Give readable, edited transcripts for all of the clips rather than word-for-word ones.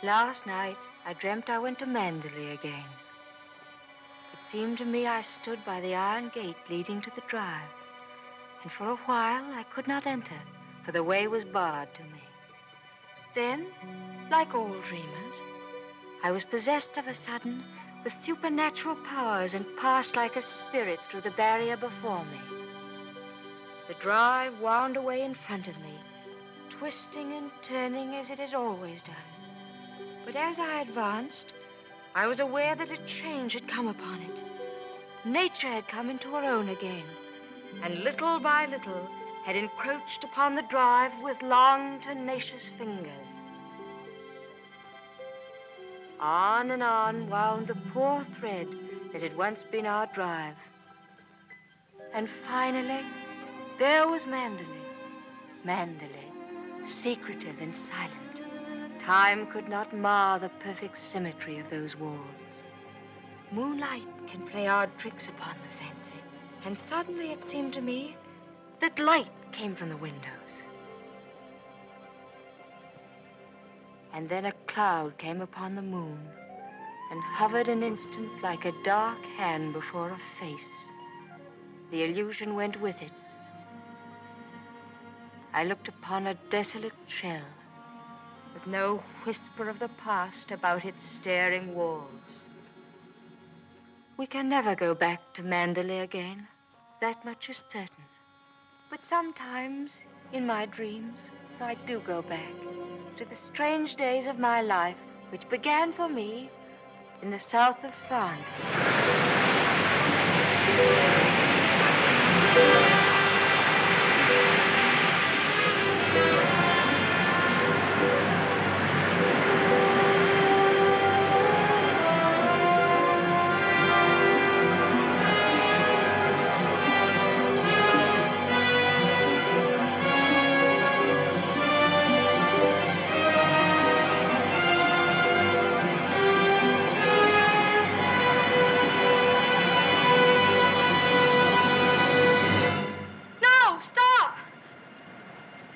Last night, I dreamt I went to Manderley again. It seemed to me I stood by the iron gate leading to the drive, and for a while I could not enter, for the way was barred to me. Then, like all dreamers, I was possessed of a sudden with supernatural powers and passed like a spirit through the barrier before me. The drive wound away in front of me, twisting and turning as it had always done. But as I advanced, I was aware that a change had come upon it. Nature had come into her own again, and little by little had encroached upon the drive with long, tenacious fingers. On and on wound the poor thread that had once been our drive. And finally, there was Manderley. Manderley, secretive and silent. Time could not mar the perfect symmetry of those walls. Moonlight can play odd tricks upon the fancy, and suddenly it seemed to me that light came from the windows. And then a cloud came upon the moon and hovered an instant like a dark hand before a face. The illusion went with it. I looked upon a desolate shell with no whisper of the past about its staring walls. We can never go back to Manderley again. That much is certain. But sometimes, in my dreams, I do go back to the strange days of my life, which began for me in the south of France.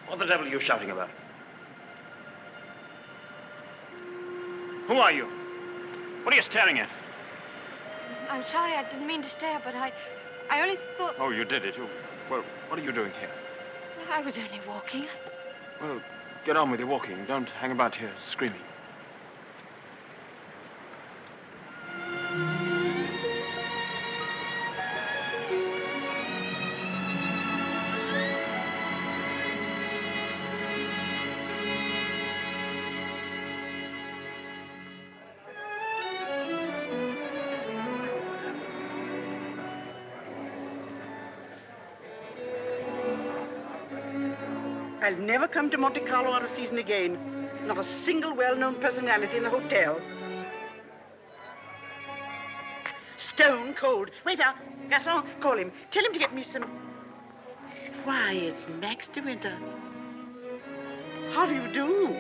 What the devil are you shouting about? Who are you? What are you staring at? I'm sorry, I didn't mean to stare, but I only thought... Oh, you did it. Well, what are you doing here? I was only walking. Well, get on with your walking. Don't hang about here screaming. I'll never come to Monte Carlo out of season again. Not a single well-known personality in the hotel. Stone cold. Waiter, garçon, call him. Tell him to get me some... Why, it's Max de Winter. How do you do?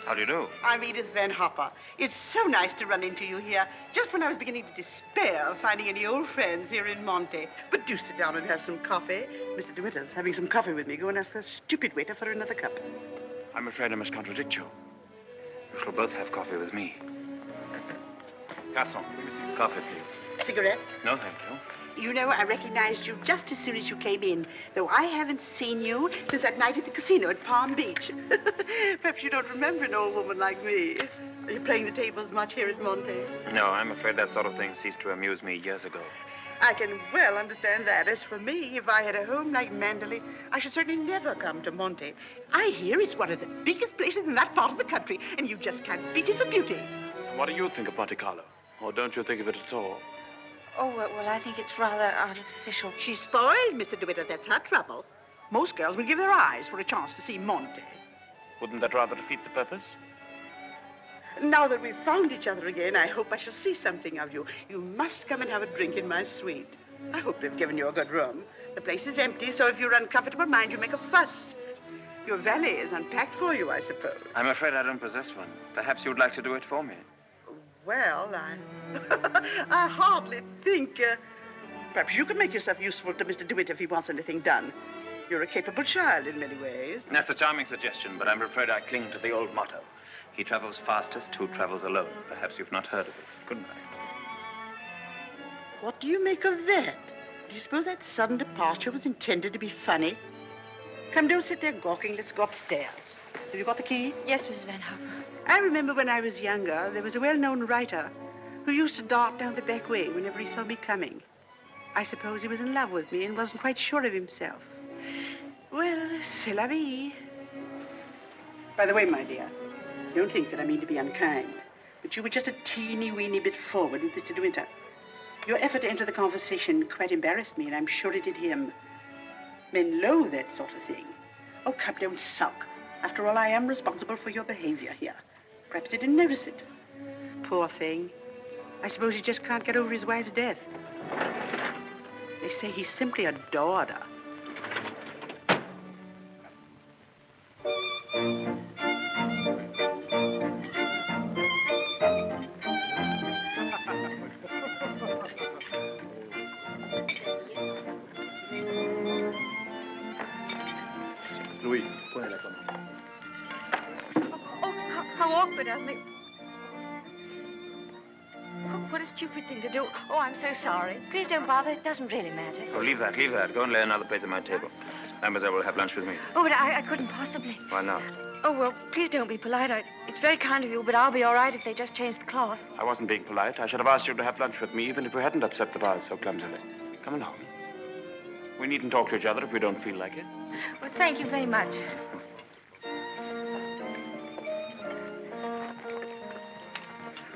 How do you do? I'm Edith Van Hopper. It's so nice to run into you here, just when I was beginning to despair of finding any old friends here in Monte. But do sit down and have some coffee. Mr. De Winter's having some coffee with me. Go and ask the stupid waiter for another cup. I'm afraid I must contradict you. You shall both have coffee with me. Garçon, let me see. Coffee, please. Cigarette? No, thank you. You know, I recognized you just as soon as you came in, though I haven't seen you since that night at the casino at Palm Beach. Perhaps you don't remember an old woman like me. Are you playing the tables much here at Monte? No, I'm afraid that sort of thing ceased to amuse me years ago. I can well understand that. As for me, if I had a home like Manderley, I should certainly never come to Monte. I hear it's one of the biggest places in that part of the country, and you just can't beat it for beauty. What do you think of Monte Carlo? Or don't you think of it at all? Oh, well, I think it's rather artificial. She's spoiled, Mr. DeWitt. That's her trouble. Most girls will give their eyes for a chance to see Monte. Wouldn't that rather defeat the purpose? Now that we've found each other again, I hope I shall see something of you. You must come and have a drink in my suite. I hope they've given you a good room. The place is empty, so if you're uncomfortable, mind you make a fuss. Your valet is unpacked for you, I suppose. I'm afraid I don't possess one. Perhaps you'd like to do it for me. Well, I hardly think... perhaps you could make yourself useful to Mr. DeWitt if he wants anything done. You're a capable child in many ways. That's a charming suggestion, but I'm afraid I cling to the old motto. He travels fastest who travels alone. Perhaps you've not heard of it. Good night. What do you make of that? Do you suppose that sudden departure was intended to be funny? Come, don't sit there gawking. Let's go upstairs. Have you got the key? Yes, Miss Van Hopper. I remember when I was younger, there was a well-known writer who used to dart down the back way whenever he saw me coming. I suppose he was in love with me and wasn't quite sure of himself. Well, c'est la vie. By the way, my dear, don't think that I mean to be unkind, but you were just a teeny-weeny bit forward with Mr. De Winter. Your effort to enter the conversation quite embarrassed me, and I'm sure it did him. Men loathe that sort of thing. Oh, come, don't sulk. After all, I am responsible for your behavior here. Perhaps he didn't notice it. Poor thing. I suppose he just can't get over his wife's death. They say he simply adored her. Louis, prenez la commande. How awkward of me. What a stupid thing to do. Oh, I'm so sorry. Please don't bother. It doesn't really matter. Oh, leave that, leave that. Go and lay another place at my table. Mademoiselle will have lunch with me. Oh, but I couldn't possibly. Why not? Oh, well, please don't be polite. It's very kind of you, but I'll be all right if they just change the cloth. I wasn't being polite. I should have asked you to have lunch with me, even if we hadn't upset the vase so clumsily. Come along. We needn't talk to each other if we don't feel like it. Well, thank you very much.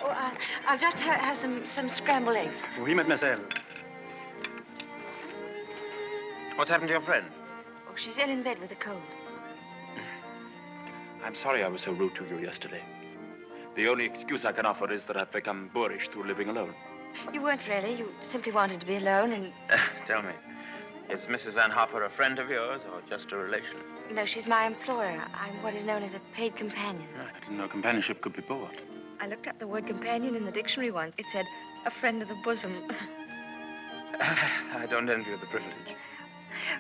Oh, I'll just have some scrambled eggs. Oui, mademoiselle. What's happened to your friend? Oh, she's ill in bed with a cold. I'm sorry I was so rude to you yesterday. The only excuse I can offer is that I've become boorish through living alone. You weren't really. You simply wanted to be alone and... Tell me, is Mrs. Van Hopper a friend of yours or just a relation? No, she's my employer. I'm what is known as a paid companion. I didn't know companionship could be bought. I looked up the word companion in the dictionary once. It said, a friend of the bosom. I don't envy you the privilege.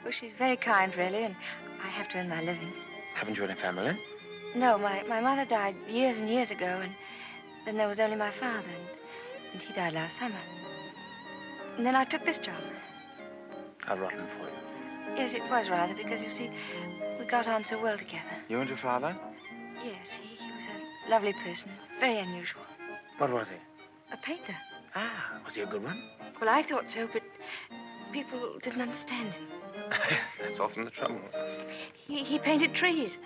Well, she's very kind, really, and I have to earn my living. Haven't you any family? No, my mother died years and years ago, and then there was only my father, and he died last summer. And then I took this job. How rotten for you. Yes, it was rather, because, you see, we got on so well together. You and your father? Yes, he was a lovely person, very unusual. What was he? A painter. Ah, was he a good one? Well, I thought so, but people didn't understand him. Yes, that's often the trouble. He painted trees.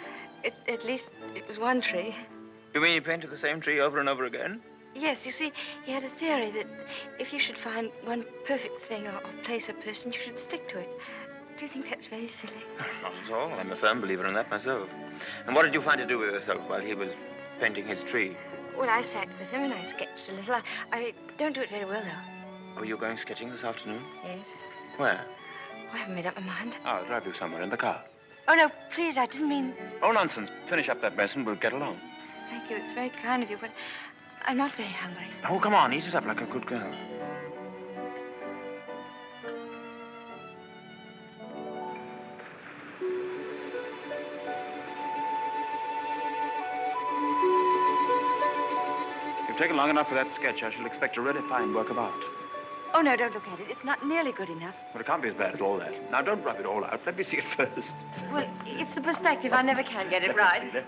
At least, it was one tree. You mean he painted the same tree over and over again? Yes, you see, he had a theory that if you should find one perfect thing or place or person, you should stick to it. Do you think that's very silly? Not at all. I'm a firm believer in that myself. And what did you find to do with yourself while he was painting his tree? Well, I sat with him and I sketched a little. I don't do it very well, though. Oh, you're going sketching this afternoon? Yes. Where? I haven't made up my mind. I'll drive you somewhere in the car. Oh, no, please, I didn't mean... Oh, nonsense. Finish up that mess and we'll get along. Thank you, it's very kind of you, but I'm not very hungry. Oh, come on, eat it up like a good girl. You've taken long enough for that sketch. I shall expect a really fine work of art. Oh, no, don't look at it. It's not nearly good enough. But it can't be as bad as all that. Now, don't rub it all out. Let me see it first. Well, it's the perspective. I never can get it Let right. me see,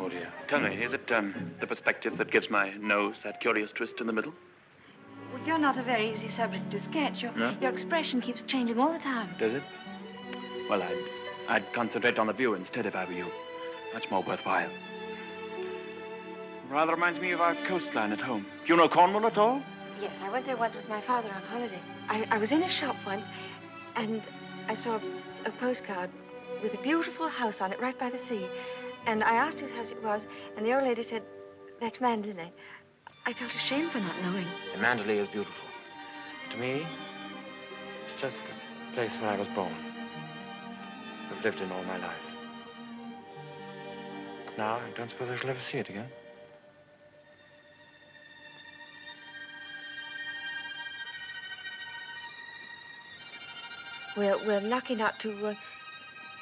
Oh, dear. Tell me, is it the perspective that gives my nose that curious twist in the middle? Well, you're not a very easy subject to sketch. Your expression keeps changing all the time. Does it? Well, I'd concentrate on the view instead if I were you. Much more worthwhile. Rather reminds me of our coastline at home. Do you know Cornwall at all? Yes, I went there once with my father on holiday. I was in a shop once, and I saw a postcard with a beautiful house on it right by the sea. And I asked whose house it was, and the old lady said, that's Manderley. I felt ashamed for not knowing. And Manderley is beautiful. To me, it's just the place where I was born. I've lived in all my life. Now, I don't suppose I shall ever see it again. We're lucky not to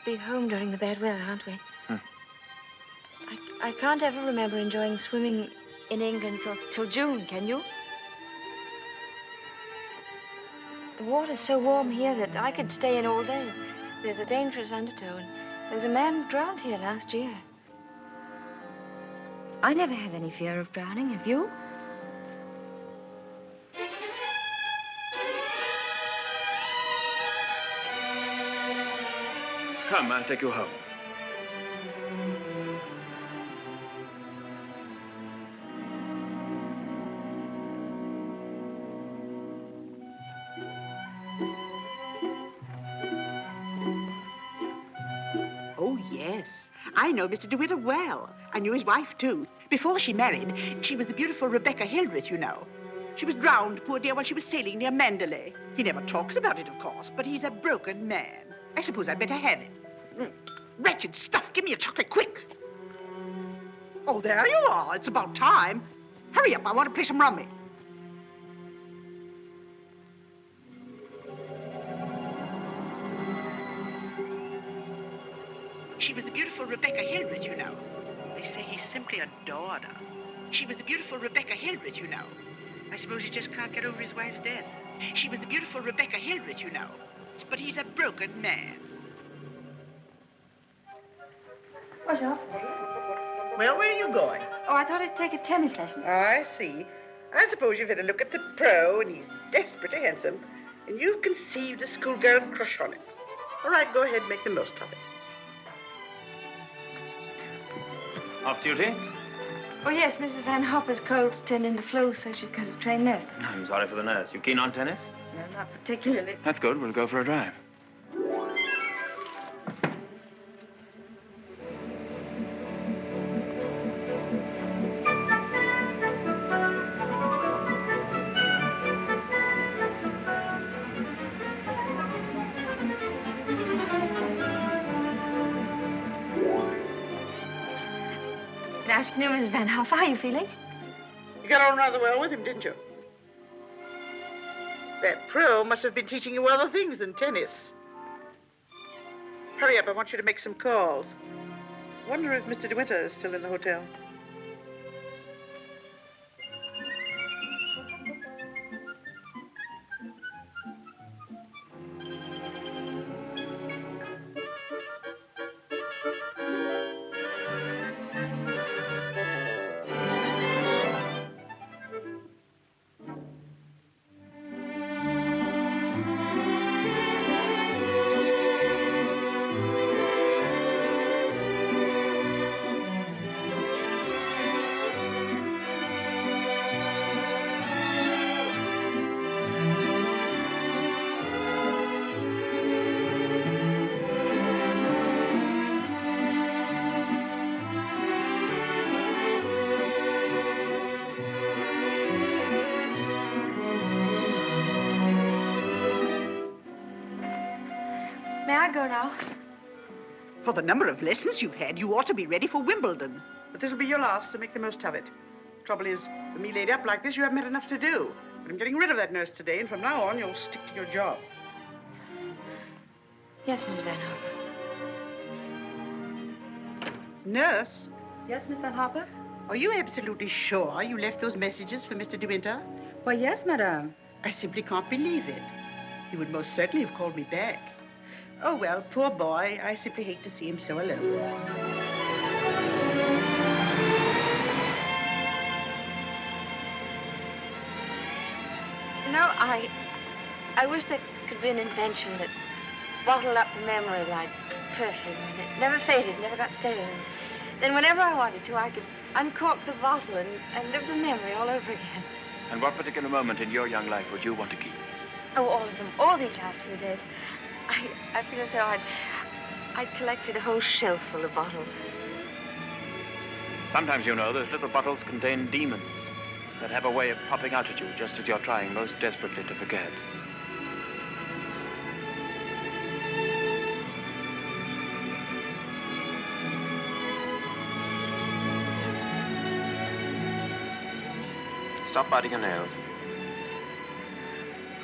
be home during the bad weather, aren't we? I can't ever remember enjoying swimming in England till June, can you? The water's so warm here that I could stay in all day. There's a dangerous undertow, and there's a man drowned here last year. I never have any fear of drowning, have you? Come, I'll take you home. Oh, yes. I know Mr. DeWitt well. I knew his wife, too. Before she married, she was the beautiful Rebecca Hildreth, you know. She was drowned, poor dear, while she was sailing near Manderley. He never talks about it, of course, but he's a broken man. I suppose I'd better have it. Wretched stuff. Give me a chocolate, quick. Oh, there you are. It's about time. Hurry up. I want to play some rummy. She was the beautiful Rebecca Hildreth, you know. They say he simply adored her. She was the beautiful Rebecca Hildreth, you know. I suppose he just can't get over his wife's death. She was the beautiful Rebecca Hildreth, you know. But he's a broken man. Bonjour. Well, where are you going? Oh, I thought I'd take a tennis lesson. I see. I suppose you've had a look at the pro, and he's desperately handsome, and you've conceived a schoolgirl crush on him. All right, go ahead and make the most of it. Off duty? Oh, yes, Mrs. Van Hopper's cold's turned into flu, so she's got to train nurse. I'm sorry for the nurse. You keen on tennis? No, not particularly. That's good. We'll go for a drive. Good afternoon, Mrs. Van Hoff. How are you feeling? You got on rather well with him, didn't you? That pro must have been teaching you other things than tennis. Hurry up, I want you to make some calls. Wonder if Mr. DeWitt is still in the hotel. May I go now? For the number of lessons you've had, you ought to be ready for Wimbledon. But this will be your last, so make the most of it. Trouble is, with me laid up like this, you haven't had enough to do. But I'm getting rid of that nurse today, and from now on, you'll stick to your job. Yes, Miss Van Harper. Nurse? Yes, Miss Van Harper? Are you absolutely sure you left those messages for Mr. De Winter? Why, yes, madame. I simply can't believe it. He would most certainly have called me back. Oh, well, poor boy. I simply hate to see him so alone. You know, I wish there could be an invention that bottled up the memory like perfume, and it never faded, never got stale. And then whenever I wanted to, I could uncork the bottle and live the memory all over again. And what particular moment in your young life would you want to keep? Oh, all of them. All these last few days. I feel as though I'd collected a whole shelf full of bottles. Sometimes, you know, those little bottles contain demons that have a way of popping out at you just as you're trying most desperately to forget. Stop biting your nails.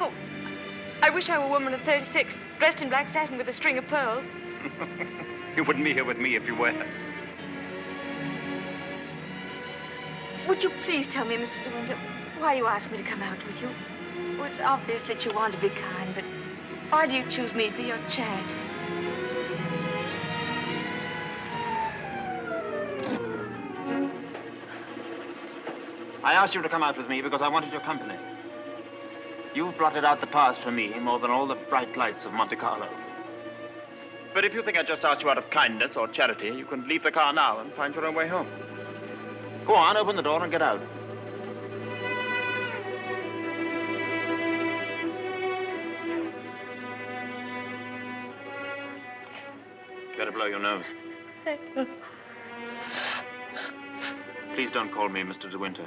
Oh, I wish I were a woman of 36, dressed in black satin with a string of pearls. You wouldn't be here with me if you were. Would you please tell me, Mr. De Winter, why you asked me to come out with you? Oh, it's obvious that you want to be kind, but why do you choose me for your charity? I asked you to come out with me because I wanted your company. You've blotted out the past for me more than all the bright lights of Monte Carlo. But if you think I just asked you out of kindness or charity, you can leave the car now and find your own way home. Go on, open the door and get out. Better blow your nose. Please don't call me Mr. De Winter.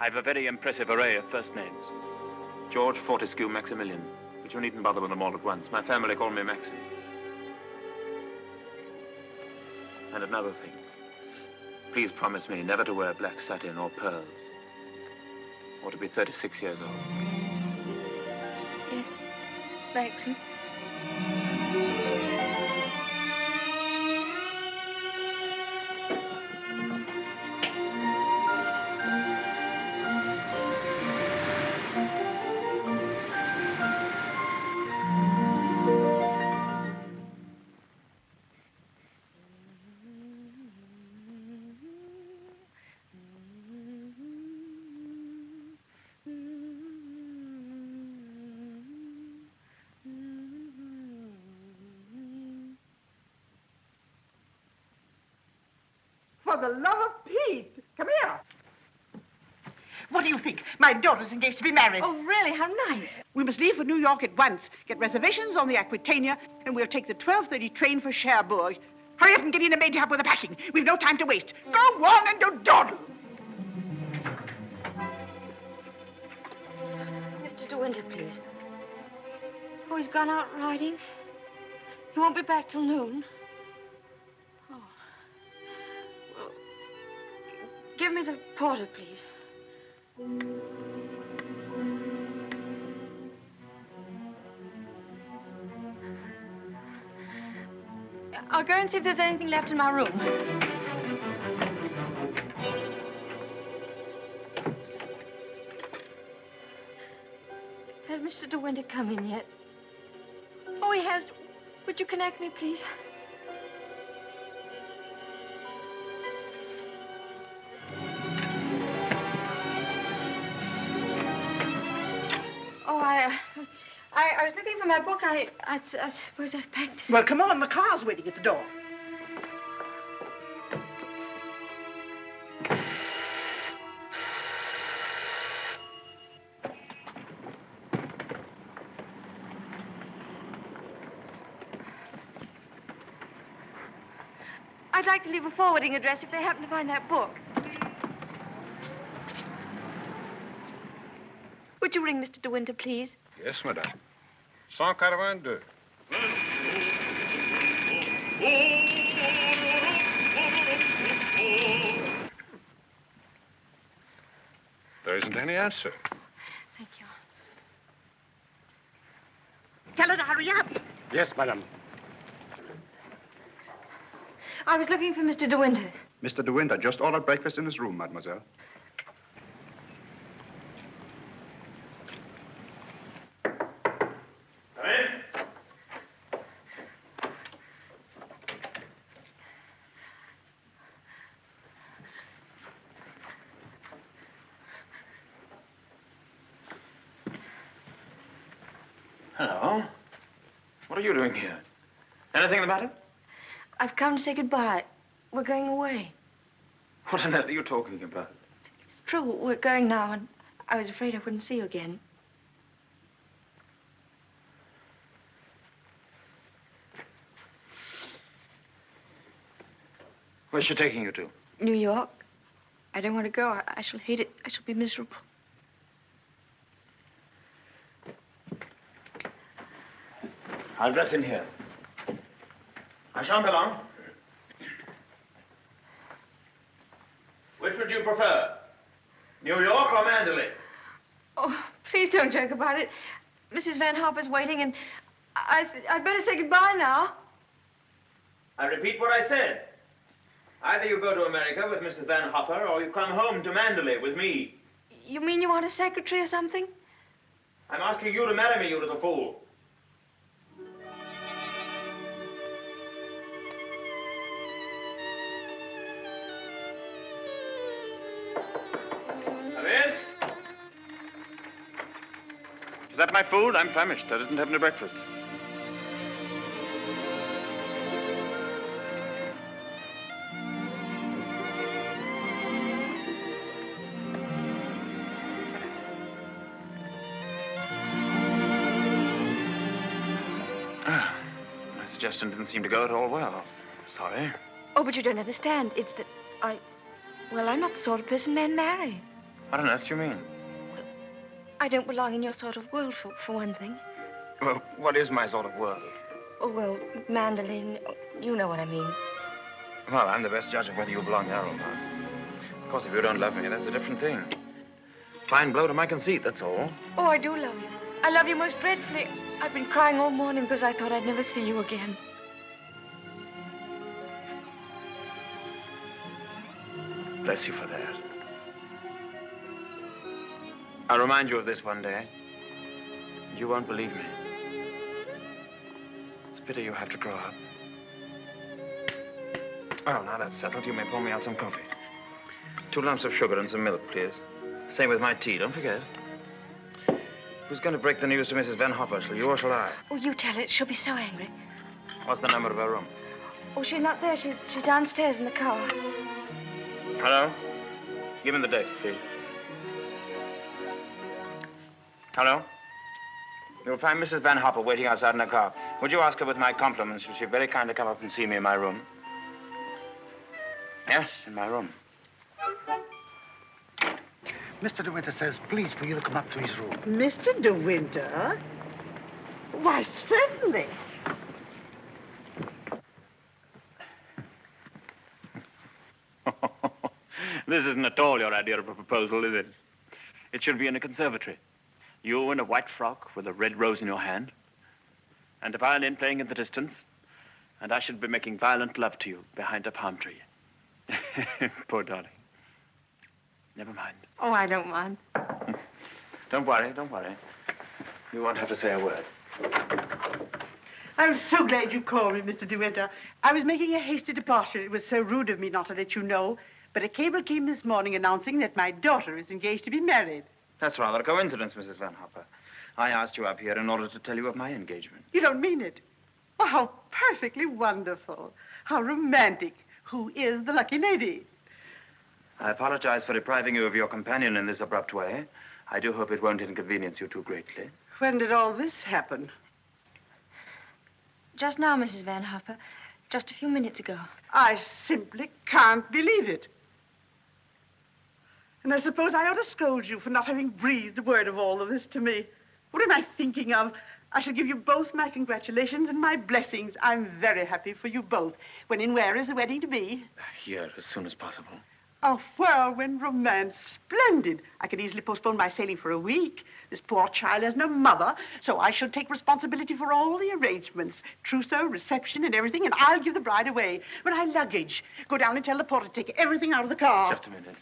I've a very impressive array of first names. George, Fortescue, Maximilian. But you needn't bother with them all at once. My family call me Maxim. And another thing. Please promise me never to wear black satin or pearls. Or to be 36 years old. Yes, Maxim. For the love of Pete, come here. What do you think? My daughter's engaged to be married. Oh, really? How nice. We must leave for New York at once. Get reservations on the Aquitania, and we'll take the 12:30 train for Cherbourg. Hurry up and get in a maid to help with the packing. We've no time to waste. Go on and don't dawdle. Mr. De Winter, please. Oh, he's gone out riding. He won't be back till noon. Oh. Well, give me the porter, please. I'll go and see if there's anything left in my room. Has Mr. De Winter come in yet? Oh, he has. Would you connect me, please? Oh, I was looking for my book. I suppose I've packed it. Well, come on. The car's waiting at the door. I'd like to leave a forwarding address if they happen to find that book. Would you ring Mr. De Winter, please? Yes, madame. 182. There isn't any answer. Thank you. Tell her to hurry up. Yes, madam. I was looking for Mr. De Winter. Mr. De Winter just ordered breakfast in his room, mademoiselle. Come in. Hello. What are you doing here? Anything the matter? I've come to say goodbye. We're going away. What on earth are you talking about? It's true, we're going now, and I was afraid I wouldn't see you again. Where's she taking you to? New York. I don't want to go. I shall hate it. I shall be miserable. I'll dress in here. I shan't be long. Which would you prefer? New York or Manderley? Oh, please don't joke about it. Mrs. Van Hopper's waiting, and I'd better say goodbye now. I repeat what I said. Either you go to America with Mrs. Van Hopper, or you come home to Manderley with me. You mean you want a secretary or something? I'm asking you to marry me, you little fool. Come in. Is that my food? I'm famished. I didn't have any breakfast. My suggestion didn't seem to go at all well. Sorry. Oh, but you don't understand. It's that well, I'm not the sort of person men marry. What on earth do you mean? I don't belong in your sort of world, for one thing. Well, what is my sort of world? Oh, well, Manderley, you know what I mean. Well, I'm the best judge of whether you belong there or not. Of course, if you don't love me, that's a different thing. Fine blow to my conceit, that's all. Oh, I do love you. I love you most dreadfully. I've been crying all morning because I thought I'd never see you again. Bless you for that. I'll remind you of this one day. You won't believe me. It's a pity you have to grow up. Oh, now that's settled. You may pour me out some coffee. 2 lumps of sugar and some milk, please. Same with my tea, don't forget. Who's going to break the news to Mrs. Van Hopper? Shall you or shall I? Oh, you tell it. She'll be so angry. What's the number of her room? Oh, she's not there. She's downstairs in the car. Hello? Give me the date, please. Hello? You'll find Mrs. Van Hopper waiting outside in her car. Would you ask her with my compliments if she'd very kindly come up and see me in my room? Yes, in my room. Mr. De Winter says, please, for you to come up to his room. Mr. De Winter? Why, certainly. This isn't at all your idea of a proposal, is it? It should be in a conservatory. You in a white frock with a red rose in your hand, and a violin playing in the distance, and I should be making violent love to you behind a palm tree. Poor darling. Never mind. Oh, I don't mind. Don't worry, don't worry. You won't have to say a word. I'm so glad you called me, Mr. De Winter. I was making a hasty departure. It was so rude of me not to let you know. But a cable came this morning announcing that my daughter is engaged to be married. That's rather a coincidence, Mrs. Van Hopper. I asked you up here in order to tell you of my engagement. You don't mean it? Oh, how perfectly wonderful. How romantic. Who is the lucky lady? I apologize for depriving you of your companion in this abrupt way. I do hope it won't inconvenience you too greatly. When did all this happen? Just now, Mrs. Van Hopper. Just a few minutes ago. I simply can't believe it. And I suppose I ought to scold you for not having breathed a word of all of this to me. What am I thinking of? I shall give you both my congratulations and my blessings. I'm very happy for you both. When and where is the wedding to be? Here, as soon as possible. A whirlwind romance. Splendid. I could easily postpone my sailing for a week. This poor child has no mother, so I shall take responsibility for all the arrangements. Trousseau, reception, and everything, and I'll give the bride away. My luggage. Go down and tell the porter to take everything out of the car. Just a minute.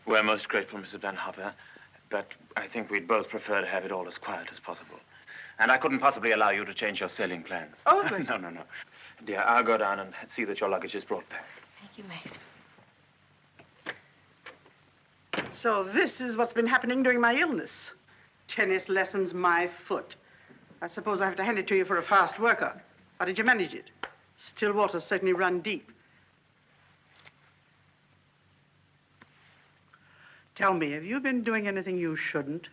We're most grateful, Mrs. Van Hopper, but I think we'd both prefer to have it all as quiet as possible. And I couldn't possibly allow you to change your sailing plans. Oh, but... No. Dear, I'll go down and see that your luggage is brought back. Thank you, Max. So this is what's been happening during my illness. Tennis lessons, my foot. I suppose I have to hand it to you for a fast worker. How did you manage it? Still waters certainly run deep. Tell me, have you been doing anything you shouldn't?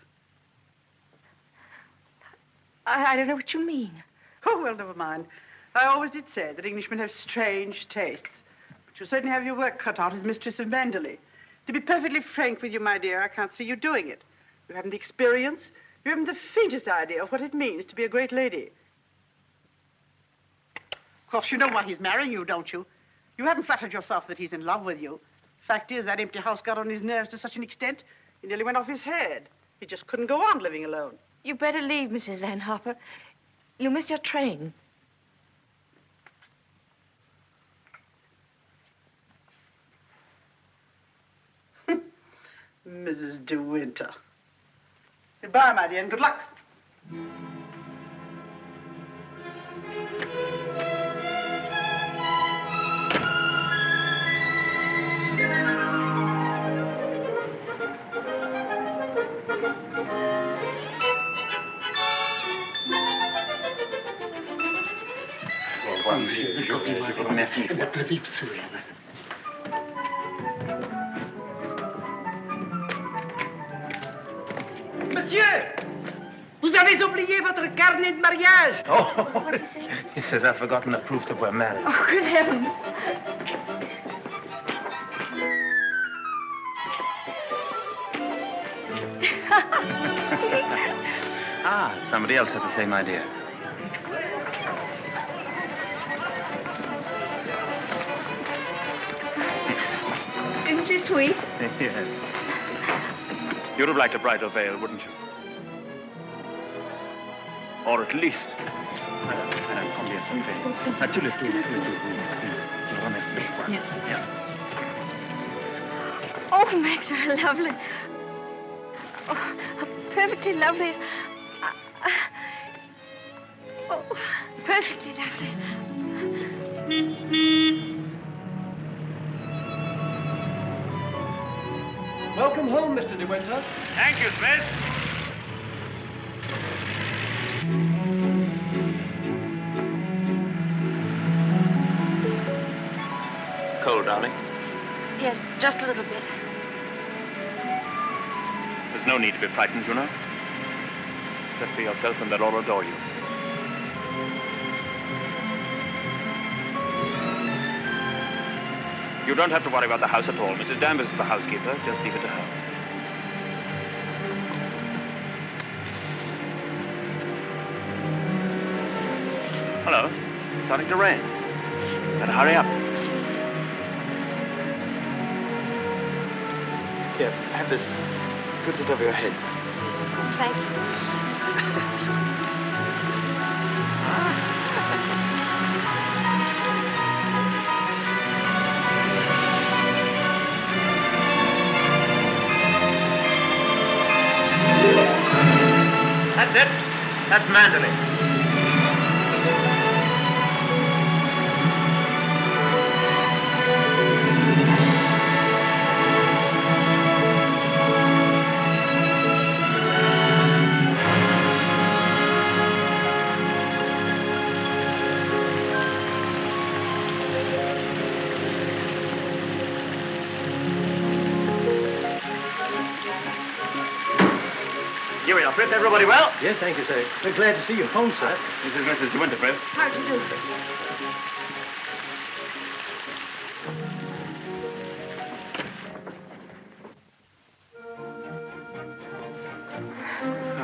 I don't know what you mean. Oh, well, never mind. I always did say that Englishmen have strange tastes. But you certainly have your work cut out as mistress of Manderley. To be perfectly frank with you, my dear, I can't see you doing it. You haven't the experience. You haven't the faintest idea of what it means to be a great lady. Of course, you know why he's marrying you, don't you? You haven't flattered yourself that he's in love with you. Fact is, that empty house got on his nerves to such an extent, he nearly went off his head. He just couldn't go on living alone. You better leave, Mrs. Van Hopper. You'll miss your train. Mrs. De Winter. Goodbye, my dear, and good luck. Merci. Monsieur, vous avez oublié votre carnet de mariage. Oh, What did he say? He says I've forgotten the proof that we're married. Oh, good heavens. Somebody else had the same idea. Isn't she sweet? Yes. You'd have liked a bridal veil, wouldn't you? Or at least... Madame, combien ça fait? Tous les deux. Je vous remercie. Yes. Oh, Max, you're lovely. Oh, how perfectly lovely. Oh, perfectly lovely. Welcome home, Mr. De Winter. Thank you, Smith. Cold, darling? Yes, just a little bit. There's no need to be frightened, you know. Just be yourself and they'll all adore you. You don't have to worry about the house at all. Mrs. Danvers is the housekeeper. Just leave it to her. Hello. Starting to rain. Better hurry up. Here, have this. Put it over your head. Thank you. That's it. That's Manderley. Here we are, Fritz. Everybody well? Yes, thank you, sir. We're glad to see you home, sir. This is Mrs. De Winter, Fritz. How do you do?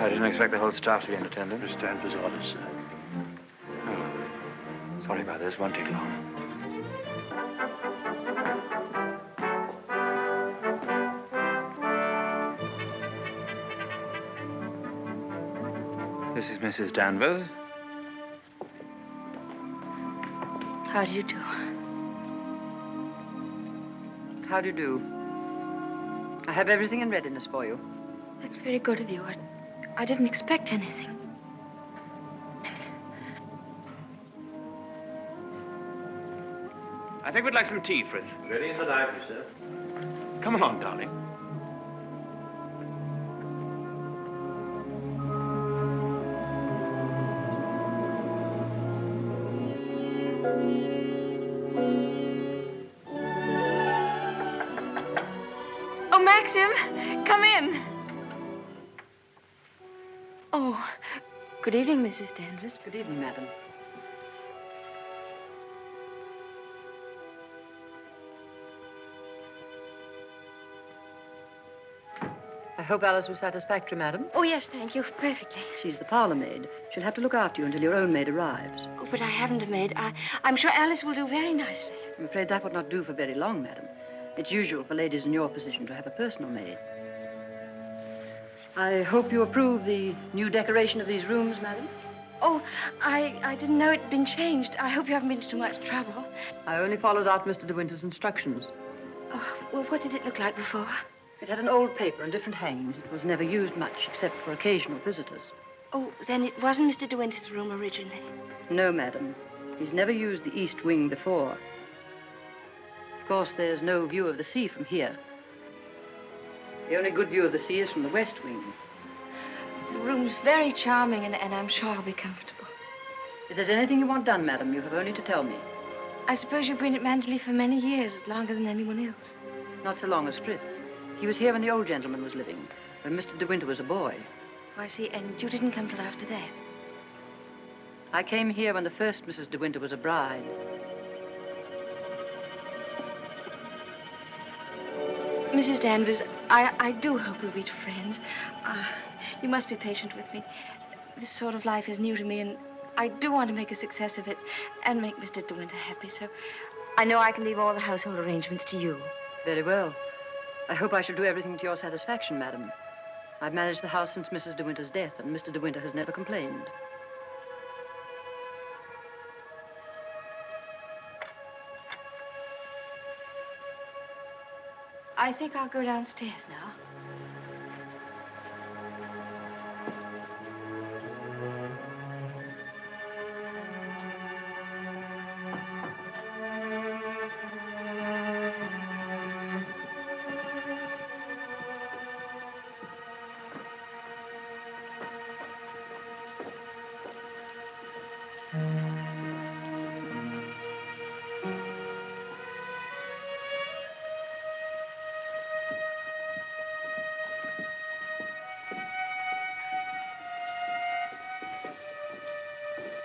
I didn't expect the whole staff to be in attendance. Mr. Danvers' orders, sir. Oh. Sorry about this. Won't take long. This is Mrs. Danvers. How do you do? How do you do? I have everything in readiness for you. That's very good of you. I didn't expect anything. I think we'd like some tea, Frith. Ready in the library, sir. Come along, darling. Oh, Maxim, come in. Oh, good evening, Mrs. Danvers. Good evening, madam. I hope Alice was satisfactory, madam. Oh, yes, thank you. Perfectly. She's the parlor maid. She'll have to look after you until your own maid arrives. Oh, but I haven't a maid. I'm sure Alice will do very nicely. I'm afraid that would not do for very long, madam. It's usual for ladies in your position to have a personal maid. I hope you approve the new decoration of these rooms, madam. Oh, I didn't know it'd been changed. I hope you haven't been to too much trouble. I only followed out Mr. De Winter's instructions. Oh, well, what did it look like before? It had an old paper and different hangings. It was never used much, except for occasional visitors. Oh, then it wasn't Mr. De Winter's room originally. No, madam. He's never used the east wing before. Of course, there's no view of the sea from here. The only good view of the sea is from the west wing. The room's very charming, and I'm sure I'll be comfortable. If there's anything you want done, madam, you have only to tell me. I suppose you've been at Manderley for many years, longer than anyone else. Not so long as Frith. He was here when the old gentleman was living, when Mr. De Winter was a boy. Oh, I see. And you didn't come till after that? I came here when the first Mrs. De Winter was a bride. Mrs. Danvers, I do hope we'll be friends. You must be patient with me. This sort of life is new to me, and I do want to make a success of it and make Mr. De Winter happy, so I know I can leave all the household arrangements to you. Very well. I hope I shall do everything to your satisfaction, madam. I've managed the house since Mrs. De Winter's death, and Mr. De Winter has never complained. I think I'll go downstairs now.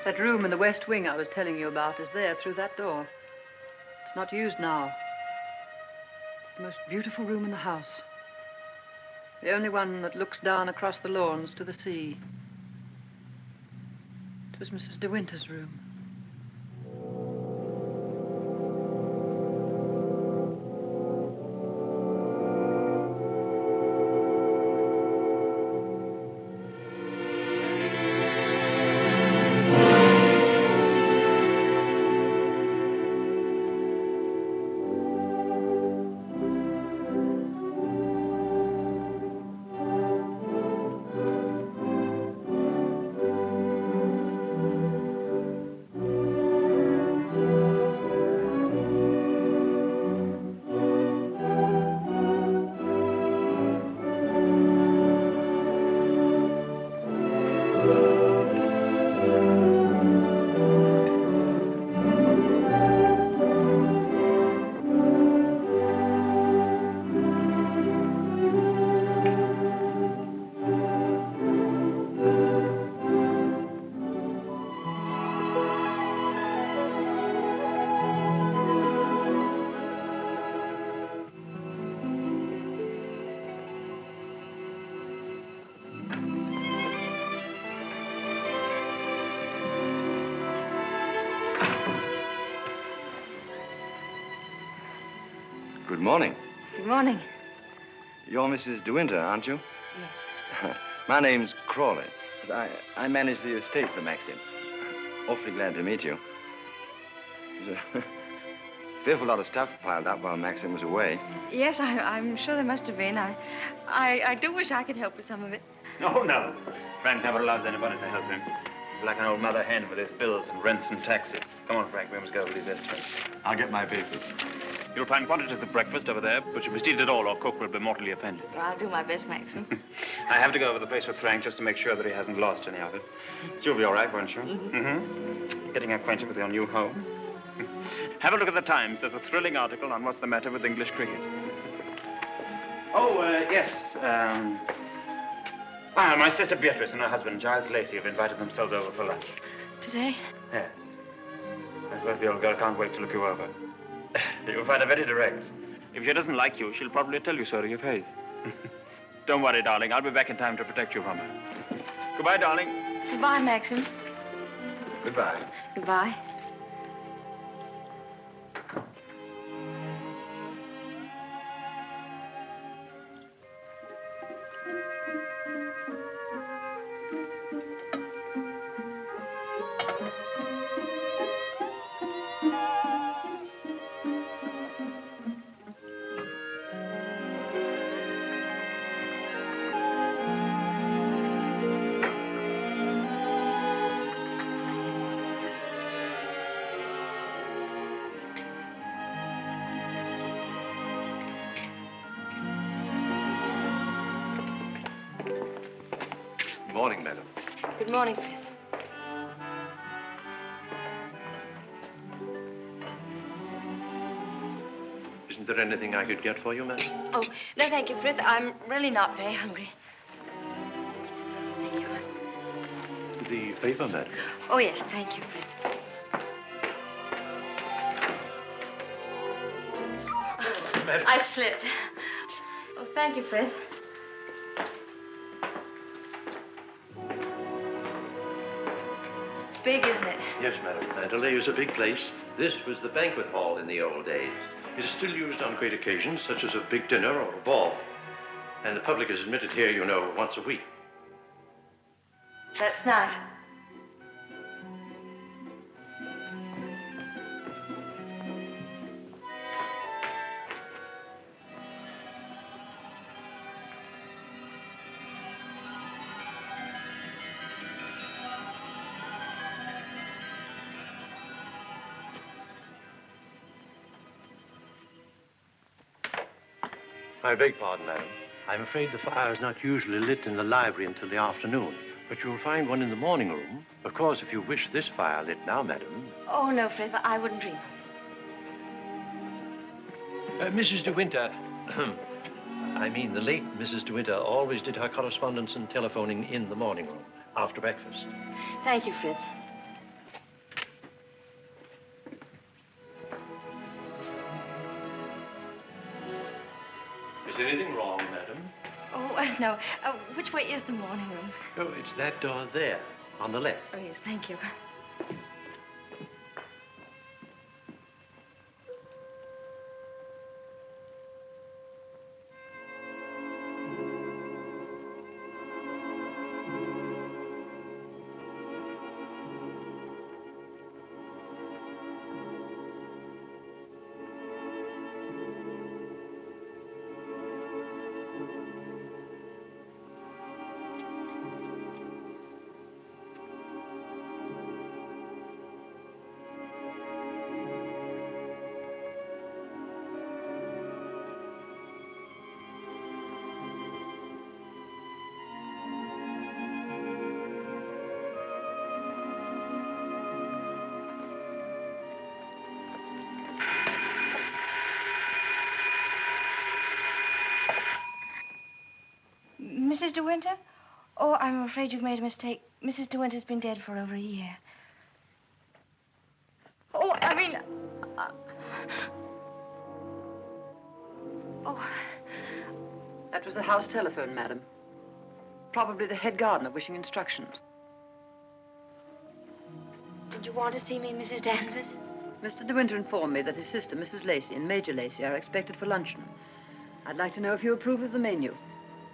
That room in the west wing I was telling you about is there through that door. It's not used now. It's the most beautiful room in the house. The only one that looks down across the lawns to the sea. It was Mrs. De Winter's room. morning. Good morning. You're Mrs. De Winter, aren't you? Yes. My name's Crawley. I manage the estate for Maxim. Awfully glad to meet you. There's a fearful lot of stuff piled up while Maxim was away. Yes, I'm sure there must have been. I do wish I could help with some of it. Oh, no. Frank never allows anybody to help him. He's like an old mother hen with his bills and rents and taxes. Come on, Frank, we must go over these estimates. I'll get my papers. You'll find quantities of breakfast over there, but you must eat it all or cook will be mortally offended. Well, I'll do my best, Maxim. I have to go over the place with Frank just to make sure that he hasn't lost any of it. You'll be all right, won't you? Getting acquainted with your new home. Have a look at the Times. There's a thrilling article on what's the matter with English cricket. Oh, yes. My sister Beatrice and her husband, Giles Lacey, have invited themselves over for lunch. Today? Yes. I suppose the old girl can't wait to look you over. You'll find her very direct. If she doesn't like you, she'll probably tell you so to your face. Don't worry, darling. I'll be back in time to protect you from her. Goodbye, darling. Goodbye, Maxim. Goodbye. Goodbye. Good morning, madam. Good morning, Frith. Isn't there anything I could get for you, madam? Oh, no, thank you, Frith. I'm really not very hungry. Thank you. The paper, madam. Oh, yes, thank you, Frith. Madam. I slipped. Oh, thank you, Frith. It's big, isn't it? Yes, madam. Manderley is a big place. This was the banquet hall in the old days. It is still used on great occasions, such as a big dinner or a ball. And the public is admitted here, you know, once a week. That's nice. I beg pardon, madam. I'm afraid the fire is not usually lit in the library until the afternoon, but you'll find one in the morning room. Of course, if you wish this fire lit now, madam. Oh, no, Frith, I wouldn't dream. Mrs. De Winter, I mean the late Mrs. De Winter always did her correspondence and telephoning in the morning room, after breakfast. Thank you, Frith. Is anything wrong, madam? Oh, no. Which way is the morning room? Oh, it's that door there, on the left. Oh, yes, thank you. Mrs. De Winter? Oh, I'm afraid you've made a mistake. Mrs. De Winter's been dead for over a year. Oh, I mean... Oh, that was the house telephone, madam. Probably the head gardener wishing instructions. Did you want to see me, Mrs. Danvers? Mr. De Winter informed me that his sister, Mrs. Lacey, and Major Lacey are expected for luncheon. I'd like to know if you approve of the menu.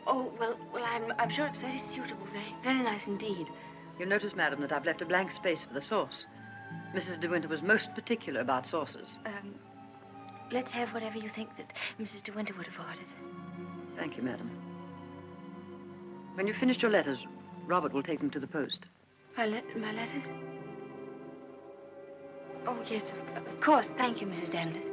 Oh, well, I'm sure it's very suitable, very nice indeed. You'll notice, madam, that I've left a blank space for the sauce. Mrs. De Winter was most particular about sauces. Let's have whatever you think that Mrs. De Winter would have ordered. Thank you, madam. When you've finished your letters, Robert will take them to the post. My letters? Oh, yes, of course. Thank you, Mrs. Danvers.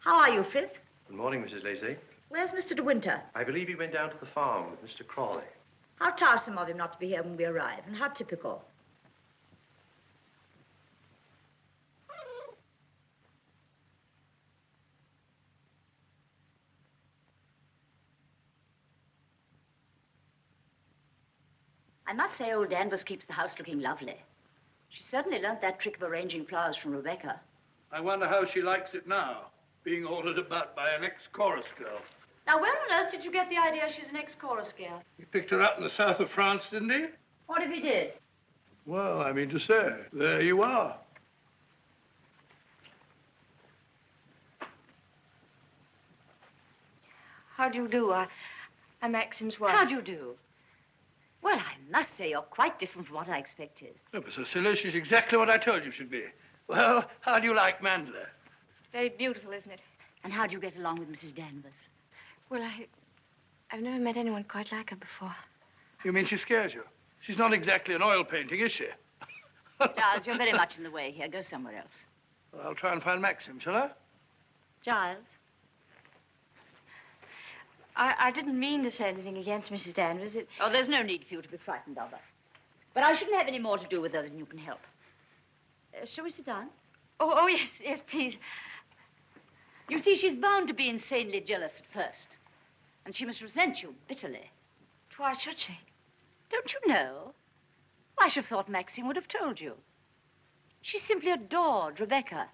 How are you, Frith? Good morning, Mrs. Lacey. Where's Mr. De Winter? I believe he went down to the farm with Mr. Crawley. How tiresome of him not to be here when we arrive, and how typical. I must say old Danvers keeps the house looking lovely. She certainly learned that trick of arranging flowers from Rebecca. I wonder how she likes it now, being ordered about by an ex-chorus girl. Now, where on earth did you get the idea she's an ex-chorus girl? He picked her up in the south of France, didn't he? What if he did? Well, I mean to say, there you are. How do you do? I'm Maxim's wife. How do you do? Well, I must say you're quite different from what I expected. Oh, but Cecilia, she's exactly what I told you she'd be. Well, how do you like Manderley? Very beautiful, isn't it? And how do you get along with Mrs. Danvers? Well, I've never met anyone quite like her before. You mean she scares you? She's not exactly an oil painting, is she? Giles, you're very much in the way here. Go somewhere else. Well, I'll try and find Maxim, shall I? Giles? I didn't mean to say anything against Mrs. Danvers. Oh, there's no need for you to be frightened of her. But I shouldn't have any more to do with her than you can help. Shall we sit down? Oh, yes, please. You see, she's bound to be insanely jealous at first. And she must resent you bitterly. Why should she? Don't you know? I should have thought Maxine would have told you. She simply adored Rebecca.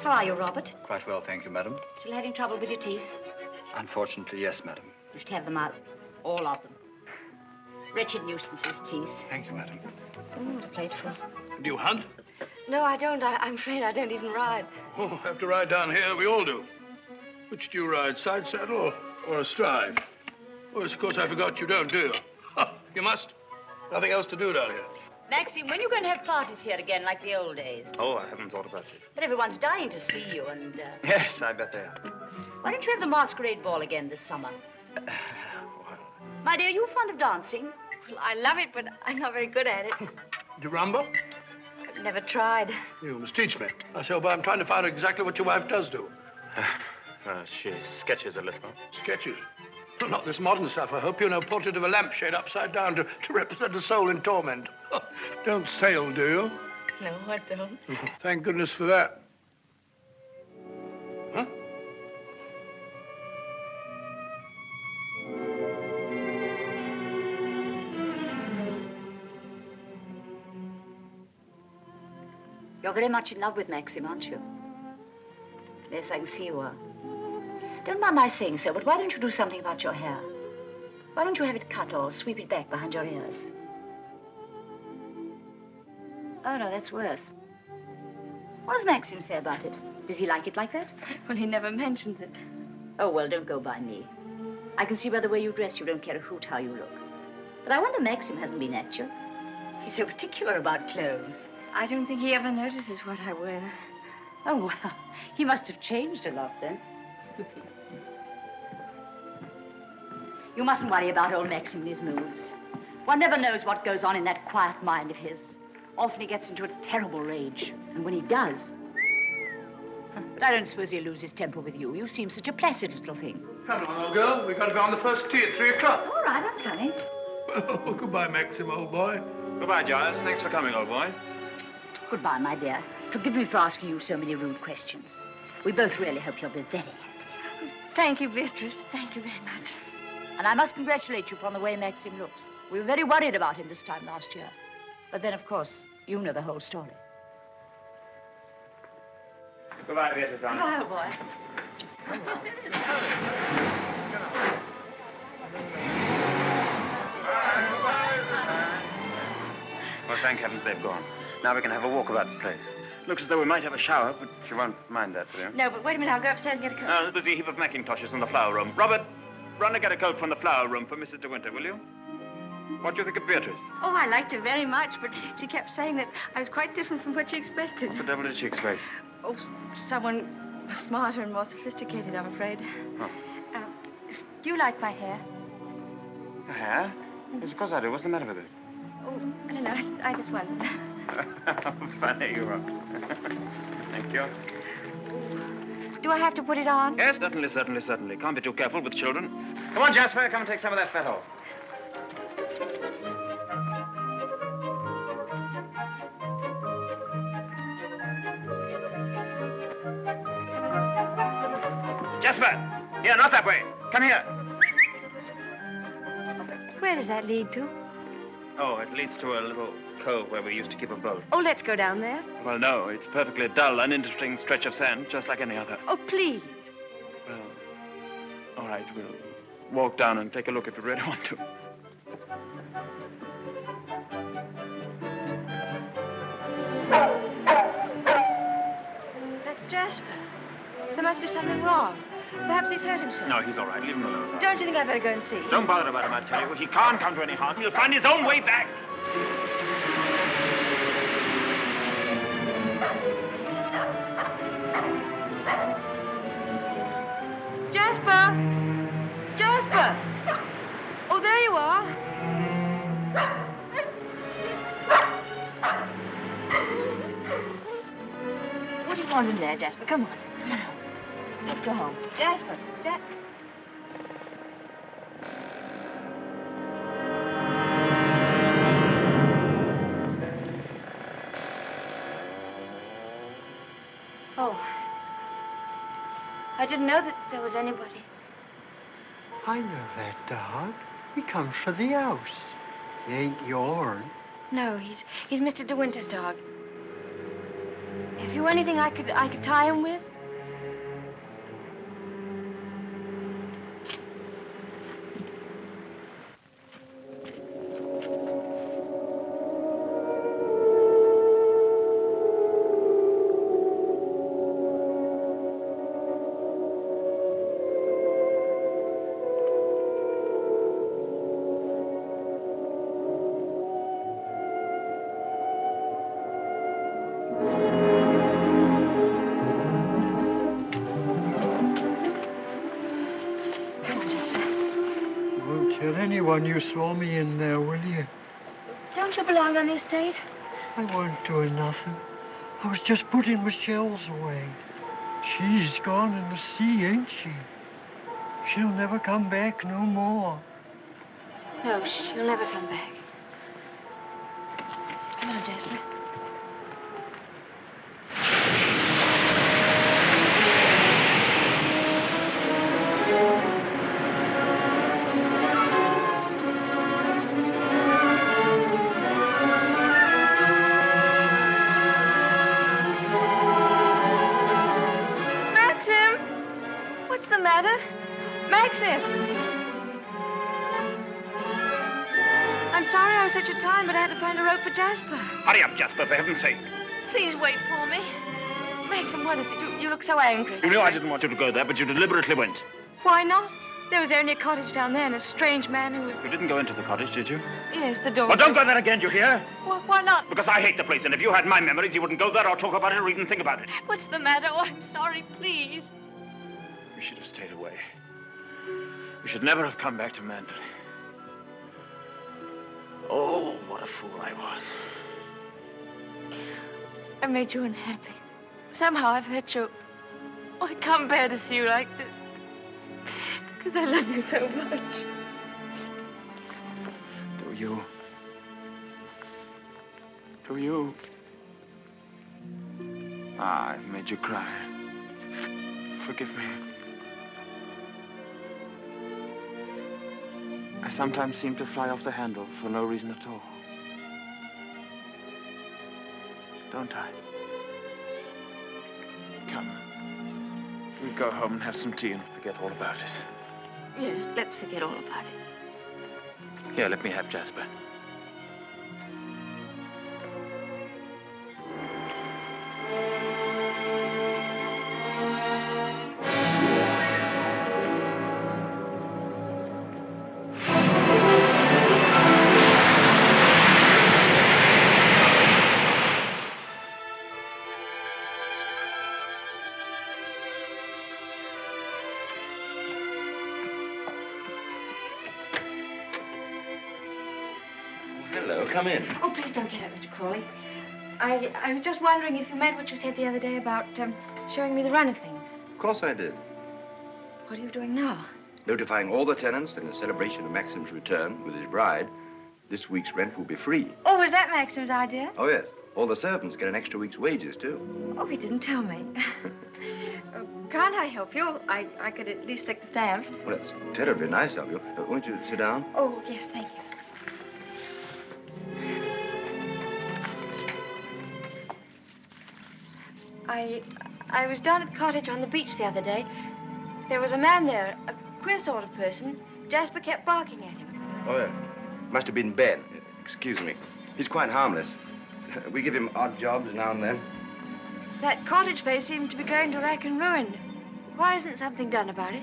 How are you, Robert? Quite well, thank you, madam. Still having trouble with your teeth? Unfortunately, yes, madam. You should have them out. All of them. Wretched nuisances, teeth. Thank you, madam. What a plateful. Do you hunt? No, I don't. I'm afraid I don't even ride. Oh, have to ride down here. We all do. Which do you ride, side saddle or astride? Oh, yes, of course, I forgot you don't, do you? You must. Nothing else to do down here. Maxine, when are you going to have parties here again, like the old days? Oh, I haven't thought about it. But everyone's dying to see you, and... Yes, I bet they are. Why don't you have the masquerade ball again this summer? My dear, are you fond of dancing? Well, I love it, but I'm not very good at it. Do you rumble? I've never tried. You must teach me. I say, but I'm trying to find out exactly what your wife does do. She sketches a little. Sketches? Not this modern stuff, I hope. You know, portrait of a lampshade upside down to represent a soul in torment. Don't sail, do you? No, I don't. Thank goodness for that. Huh? You're very much in love with Maxim, aren't you? Yes, I can see you are. Don't mind my saying so, but why don't you do something about your hair? Why don't you have it cut or sweep it back behind your ears? Oh, no, that's worse. What does Maxim say about it? Does he like it like that? Well, he never mentions it. Oh, well, don't go by me. I can see by the way you dress you don't care a hoot how you look. But I wonder Maxim hasn't been at you. He's so particular about clothes. I don't think he ever notices what I wear. Oh, well, he must have changed a lot then. You mustn't worry about old Maxim and his moods. One never knows what goes on in that quiet mind of his. Often he gets into a terrible rage. And when he does... But I don't suppose he'll lose his temper with you. You seem such a placid little thing. Come along, old girl. We've got to go on the first tee at 3 o'clock. All right, I'm coming. Oh, goodbye, Maxim, old boy. Goodbye, Giles. Thanks for coming, old boy. Goodbye, my dear. Forgive me for asking you so many rude questions. We both really hope you'll be very happy. Thank you, Beatrice. Thank you very much. And I must congratulate you upon the way Maxim looks. We were very worried about him this time last year. But then, of course, you know the whole story. Goodbye, Beatrice, darling. Goodbye, old boy. Yes, there is Well, thank heavens they've gone. Now we can have a walk about the place. Looks as though we might have a shower, but you won't mind that, will you? No, but wait a minute. I'll go upstairs and get a coat. There's a heap of Macintoshes in the flower room. Robert, run and get a coat from the flower room for Mrs. De Winter, will you? What do you think of Beatrice? Oh, I liked her very much, but she kept saying that I was quite different from what she expected. What the devil did she expect? Oh, someone smarter and more sophisticated, I'm afraid. Oh. Do you like my hair? Your hair? Yes, of course I do. What's the matter with it? Oh, I don't know. I just wondered. How funny you are. Thank you. Do I have to put it on? Yes, certainly. Can't be too careful with children. Come on, Jasper. Come and take some of that fat off. Jasper! Here, not that way. Come here. Where does that lead to? Oh, it leads to a little cove where we used to keep a boat. Oh, let's go down there. Well, no, it's a perfectly dull, uninteresting stretch of sand, just like any other. Oh, please. Well, all right, we'll walk down and take a look if you really want to. That's Jasper. There must be something wrong. Perhaps he's hurt himself. No, he's all right. Leave him alone. Don't you think I'd better go and see? Don't bother about him, I tell you. He can't come to any harm. He'll find his own way back. Jasper! Jasper! Oh, there you are. What do you want in there, Jasper? Come on. Come on. Let's go home. Jasper. Oh. I didn't know that there was anybody. I know that dog. He comes for the house. He ain't yourn. No, he's Mr. De Winter's dog. Have you anything I could tie him with? Anyone you saw me in there, will you? Don't you belong on the estate? I wasn't doing nothing. I was just putting my shells away. She's gone in the sea, ain't she? She'll never come back no more. No, she'll never come back. Come on, Jasper. Maxim! I'm sorry I was such a time, but I had to find a rope for Jasper. Hurry up, Jasper, for heaven's sake. Please wait for me. Maxim, what is it? You look so angry. You know I didn't want you to go there, but you deliberately went. Why not? There was only a cottage down there and a strange man who was... You didn't go into the cottage, did you? Yes, the door Well, was don't go there again, you hear? Why not? Because I hate the place, and if you had my memories, you wouldn't go there or talk about it or even think about it. What's the matter? Oh, I'm sorry, please. You should have stayed away. We should never have come back to Manderley. Oh, what a fool I was. I made you unhappy. Somehow I've hurt you. Oh, I can't bear to see you like this. Because I love you so much. Do you? Do you? Ah, I've made you cry. Forgive me. I sometimes seem to fly off the handle for no reason at all. Don't I? Come. We'll go home and have some tea and forget all about it. Yes, let's forget all about it. Here, let me have Jasper. Hello, come in. Oh, please don't get up, Mr. Crawley. I was just wondering if you meant what you said the other day about showing me the run of things. Of course I did. What are you doing now? Notifying all the tenants that in celebration of Maxim's return with his bride, this week's rent will be free. Oh, was that Maxim's idea? Oh, yes. All the servants get an extra week's wages, too. Oh, he didn't tell me. Can't I help you? I could at least stick the stamps. Well, that's terribly nice of you. Won't you sit down? Oh, yes, thank you. I was down at the cottage on the beach the other day. There was a man there, a queer sort of person. Jasper kept barking at him. Oh, yeah. Must have been Ben. Excuse me. He's quite harmless. We give him odd jobs now and then. That cottage place seemed to be going to rack and ruin. Why isn't something done about it?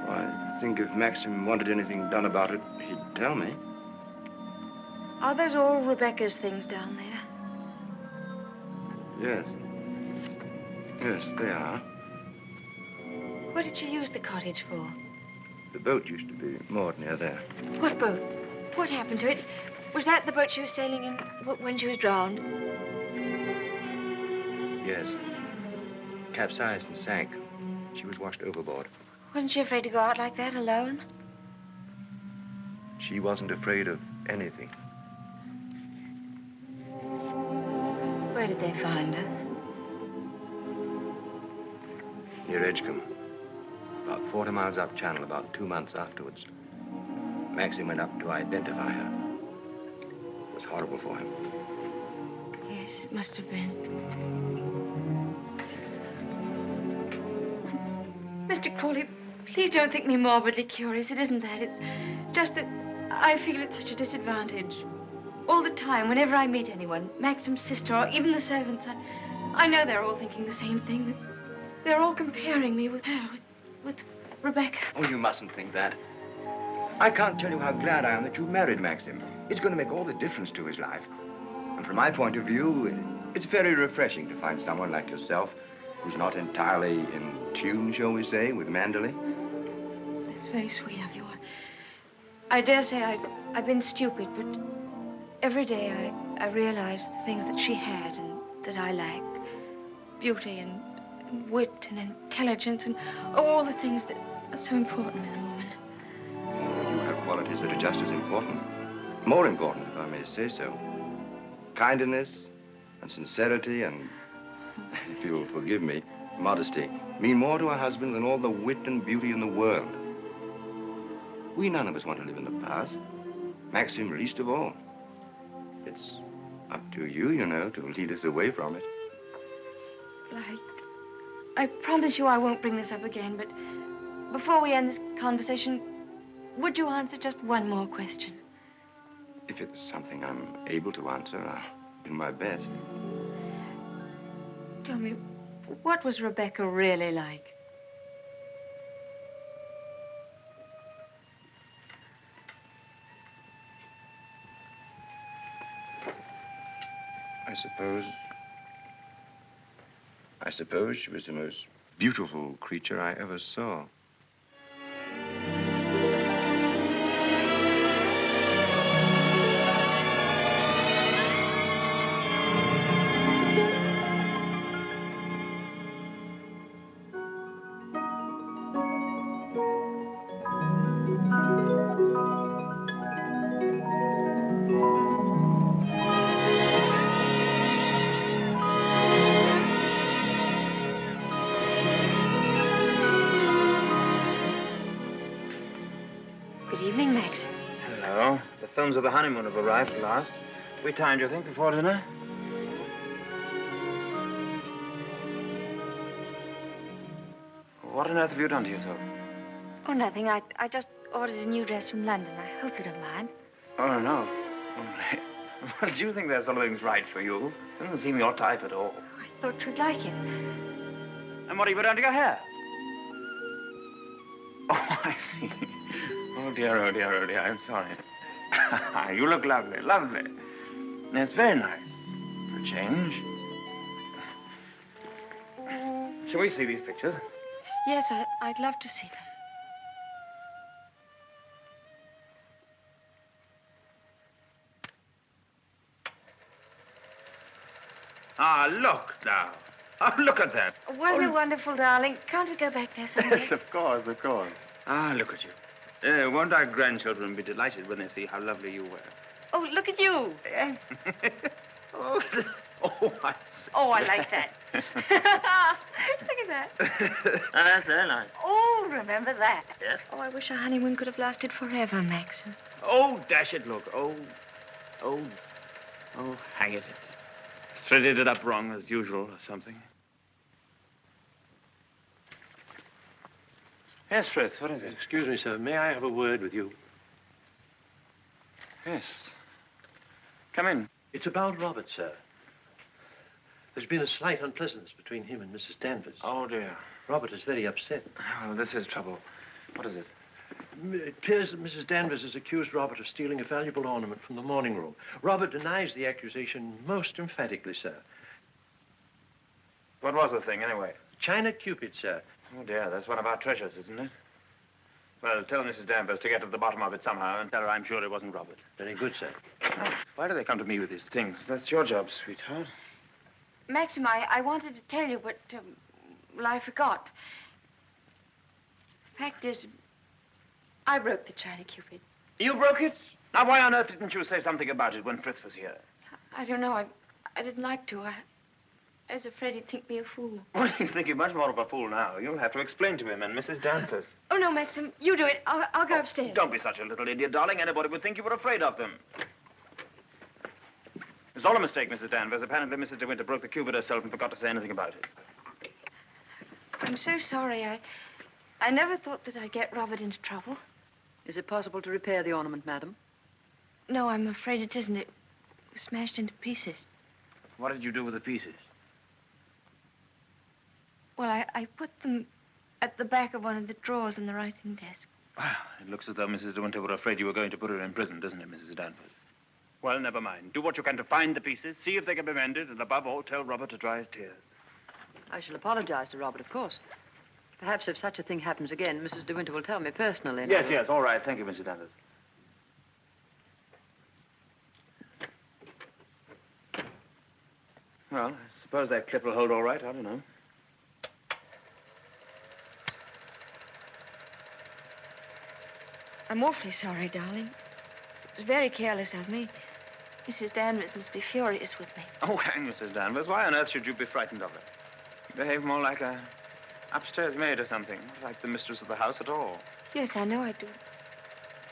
Well, I think if Maxim wanted anything done about it, he'd tell me. Are those all Rebecca's things down there? Yes. Yes, they are. What did she use the cottage for? The boat used to be moored near there. What boat? What happened to it? Was that the boat she was sailing in when she was drowned? Yes. Capsized and sank. She was washed overboard. Wasn't she afraid to go out like that alone? She wasn't afraid of anything. Where did they find her? Near Edgecombe. About 40 miles up channel, about 2 months afterwards. Maxim went up to identify her. It was horrible for him. Yes, it must have been. Mr. Crawley, please don't think me morbidly curious. It isn't that. It's just that I feel at such a disadvantage. All the time, whenever I meet anyone, Maxim's sister or even the servants, I know they're all thinking the same thing. They're all comparing me with her, with Rebecca. Oh, you mustn't think that. I can't tell you how glad I am that you married Maxim. It's going to make all the difference to his life. And from my point of view, it's very refreshing to find someone like yourself who's not entirely in tune, shall we say, with Manderley. That's very sweet of you. I dare say I've been stupid, but every day I realize the things that she had and that I lacked. Beauty and wit and intelligence and all the things that are so important in a woman. You have qualities that are just as important. More important, if I may say so. Kindness and sincerity and, if you'll forgive me, modesty mean more to a husband than all the wit and beauty in the world. We none of us want to live in the past. Maxim least of all. It's up to you, you know, to lead us away from it. I promise you I won't bring this up again, but before we end this conversation, would you answer just one more question? If it's something I'm able to answer, I'll do my best. Tell me, what was Rebecca really like? I suppose she was the most beautiful creature I ever saw. Good evening, Max. Hello. The films of the honeymoon have arrived at last. We timed, you think, before dinner? What on earth have you done to yourself? Oh, nothing. I just ordered a new dress from London. I hope you don't mind. Oh, no. Well, do you think there's something's right for you? Doesn't seem your type at all. I thought you'd like it. And what have you done to your hair? Oh, I see. Oh, dear, oh, dear, oh, dear. I'm sorry. You look lovely, lovely. It's very nice for a change. Shall we see these pictures? Yes, I'd love to see them. Ah, look now. Oh, look at that. Wasn't it wonderful, darling? Can't we go back there someday? Yes, of course, of course. Ah, look at you. Won't our grandchildren be delighted when they see how lovely you were? Oh, look at you. Yes. Oh, I see. Oh, I like that. Look at that. That's very nice. Oh, remember that. Yes. Oh, I wish our honeymoon could have lasted forever, Max. Oh, dash it, look. Oh, hang it. Threaded it up wrong, as usual, or something. Yes, Frith, what is it? Excuse me, sir. May I have a word with you? Yes. Come in. It's about Robert, sir. There's been a slight unpleasantness between him and Mrs. Danvers. Oh, dear. Robert is very upset. Oh, this is trouble. What is it? It appears that Mrs. Danvers has accused Robert of stealing a valuable ornament from the morning room. Robert denies the accusation most emphatically, sir. What was the thing, anyway? China Cupid, sir. Oh, dear, that's one of our treasures, isn't it? Well, tell Mrs. Danvers to get to the bottom of it somehow and tell her I'm sure it wasn't Robert. Very good, sir. Oh, why do they come to me with these things? That's your job, sweetheart. Maxim, I wanted to tell you, but, well, I forgot. The fact is, I broke the China Cupid. You broke it? Now, why on earth didn't you say something about it when Frith was here? I don't know. I didn't like to. I was afraid he'd think me a fool. Well, he'd think you much more of a fool now. You'll have to explain to him and Mrs. Danvers. Oh, no, Maxim, you do it. I'll go upstairs. Don't be such a little idiot, darling. Anybody would think you were afraid of them. It's all a mistake, Mrs. Danvers. Apparently, Mrs. De Winter broke the cupid herself and forgot to say anything about it. I'm so sorry. I never thought that I'd get Robert into trouble. Is it possible to repair the ornament, madam? No, I'm afraid it isn't. It was smashed into pieces. What did you do with the pieces? Well, I put them at the back of one of the drawers in the writing desk. Well, it looks as though Mrs. De Winter were afraid you were going to put her in prison, doesn't it, Mrs. Danvers? Well, never mind. Do what you can to find the pieces, see if they can be mended, and above all, tell Robert to dry his tears. I shall apologize to Robert, of course. Perhaps if such a thing happens again, Mrs. De Winter will tell me personally. Yes, yes, all right. Thank you, Mrs. Danvers. Well, I suppose that clip will hold all right. I don't know. I'm awfully sorry, darling. It was very careless of me. Mrs. Danvers must be furious with me. Oh, hang Mrs. Danvers. Why on earth should you be frightened of her? You behave more like a upstairs maid or something, not like the mistress of the house at all. Yes, I know I do.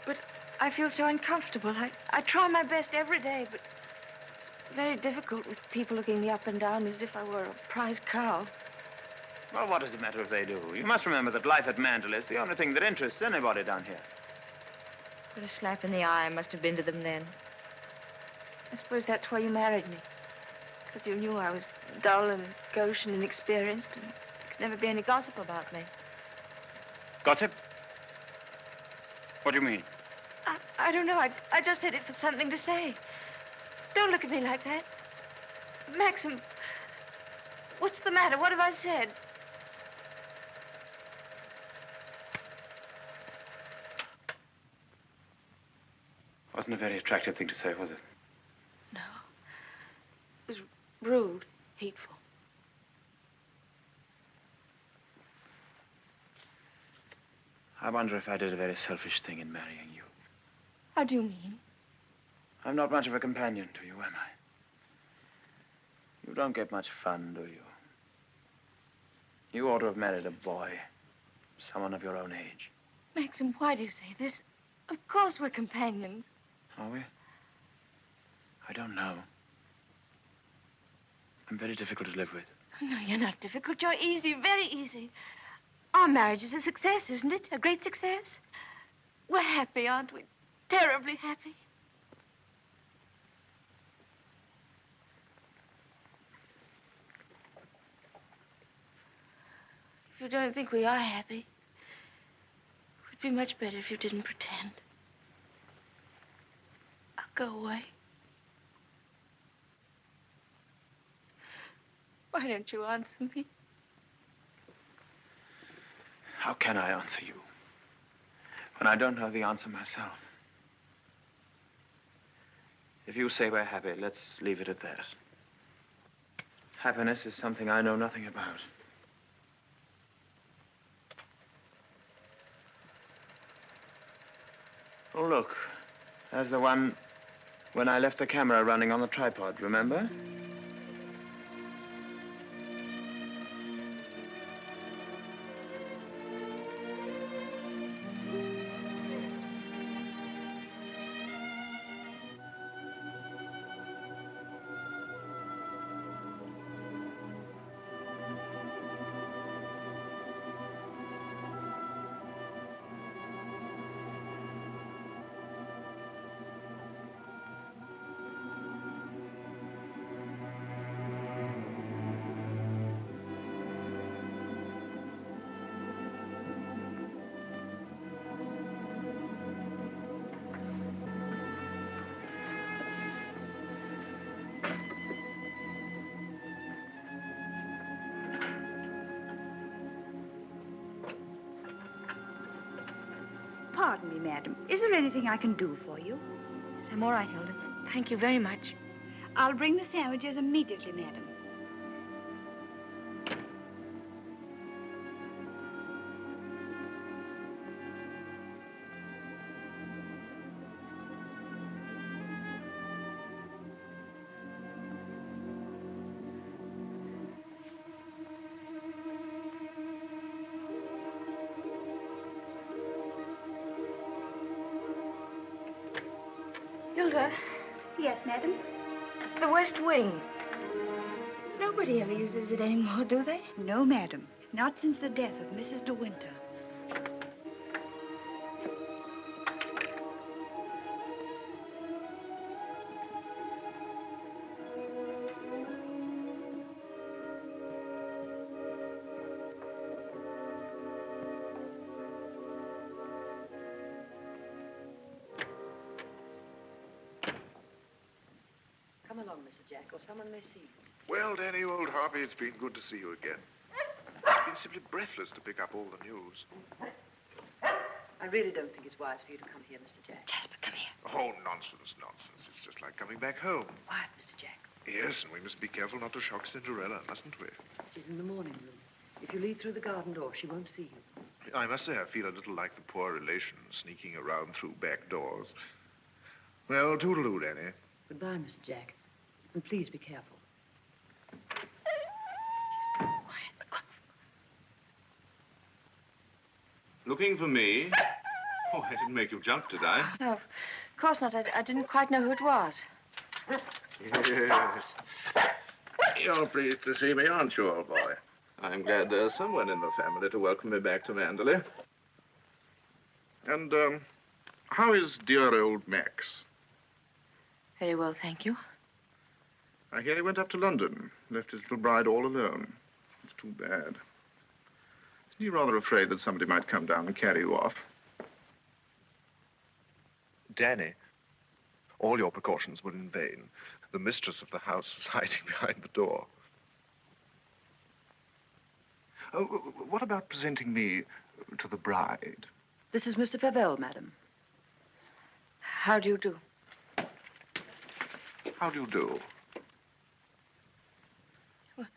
But I feel so uncomfortable. I try my best every day, but it's very difficult with people looking me up and down as if I were a prize cow. Well, what does it matter if they do? You must remember that life at Manderley is the only thing that interests anybody down here. What a slap in the eye I must have been to them then. I suppose that's why you married me. Because you knew I was dull and gauche and inexperienced, and there could never be any gossip about me. Gossip? What do you mean? I don't know. I just said it for something to say. Don't look at me like that. Maxim, what's the matter? What have I said? Wasn't a very attractive thing to say, was it? No. It was rude, hateful. I wonder if I did a very selfish thing in marrying you. How do you mean? I'm not much of a companion to you, am I? You don't get much fun, do you? You ought to have married a boy. Someone of your own age. Maxim, why do you say this? Of course we're companions. Are we? I don't know. I'm very difficult to live with. No, you're not difficult. You're easy, very easy. Our marriage is a success, isn't it? A great success. We're happy, aren't we? Terribly happy. If you don't think we are happy, it would be much better if you didn't pretend. I'll go away. Why don't you answer me? How can I answer you when I don't know the answer myself? If you say we're happy, let's leave it at that. Happiness is something I know nothing about. Oh, look. There's the one when I left the camera running on the tripod, remember? Pardon me, madam. Is there anything I can do for you? Yes, I'm all right, Hilda. Thank you very much. I'll bring the sandwiches immediately, madam. Hilda, Yes, madam? the West Wing. Nobody ever uses it anymore, do they? No, madam. Not since the death of Mrs. De Winter. Come along, Mr. Jack, or someone may see you. Well, Danny, old Harvey, it's been good to see you again. It's been simply breathless to pick up all the news. I really don't think it's wise for you to come here, Mr. Jack. Jasper, come here. Oh, nonsense, nonsense. It's just like coming back home. Quiet, Mr. Jack. Yes, and we must be careful not to shock Cinderella, mustn't we? She's in the morning room. If you leave through the garden door, she won't see you. I must say I feel a little like the poor relation sneaking around through back doors. Well, toodaloo, Danny. Goodbye, Mr. Jack. And please be careful. Looking for me? Oh, I didn't make you jump, did I? No, of course not. I didn't quite know who it was. Yes. You're pleased to see me, aren't you, old boy? I'm glad there's someone in the family to welcome me back to Manderley. And, how is dear old Max? Very well, thank you. I hear he went up to London, left his little bride all alone. It's too bad. Isn't he rather afraid that somebody might come down and carry you off? Danny, All your precautions were in vain. The mistress of the house was hiding behind the door. Oh, what about presenting me to the bride? This is Mr. Favell, madam. How do you do? How do you do? Well,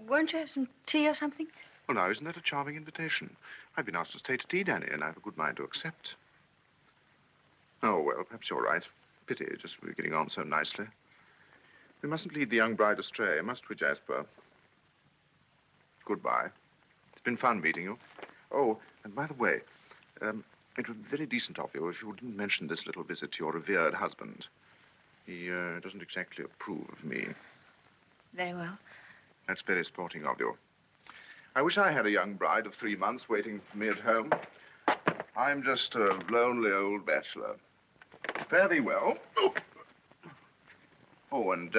won't you have some tea or something? Well, now, isn't that a charming invitation? I've been asked to stay to tea, Danny, and I have a good mind to accept. Oh, well, perhaps you're right. Pity, just we're getting on so nicely. We mustn't lead the young bride astray, must we, Jasper? Goodbye. It's been fun meeting you. Oh, and by the way, it would be very decent of you if you didn't mention this little visit to your revered husband. He doesn't exactly approve of me. Very well. That's very sporting of you. I wish I had a young bride of 3 months waiting for me at home. I'm just a lonely old bachelor. Fare thee well. Oh, and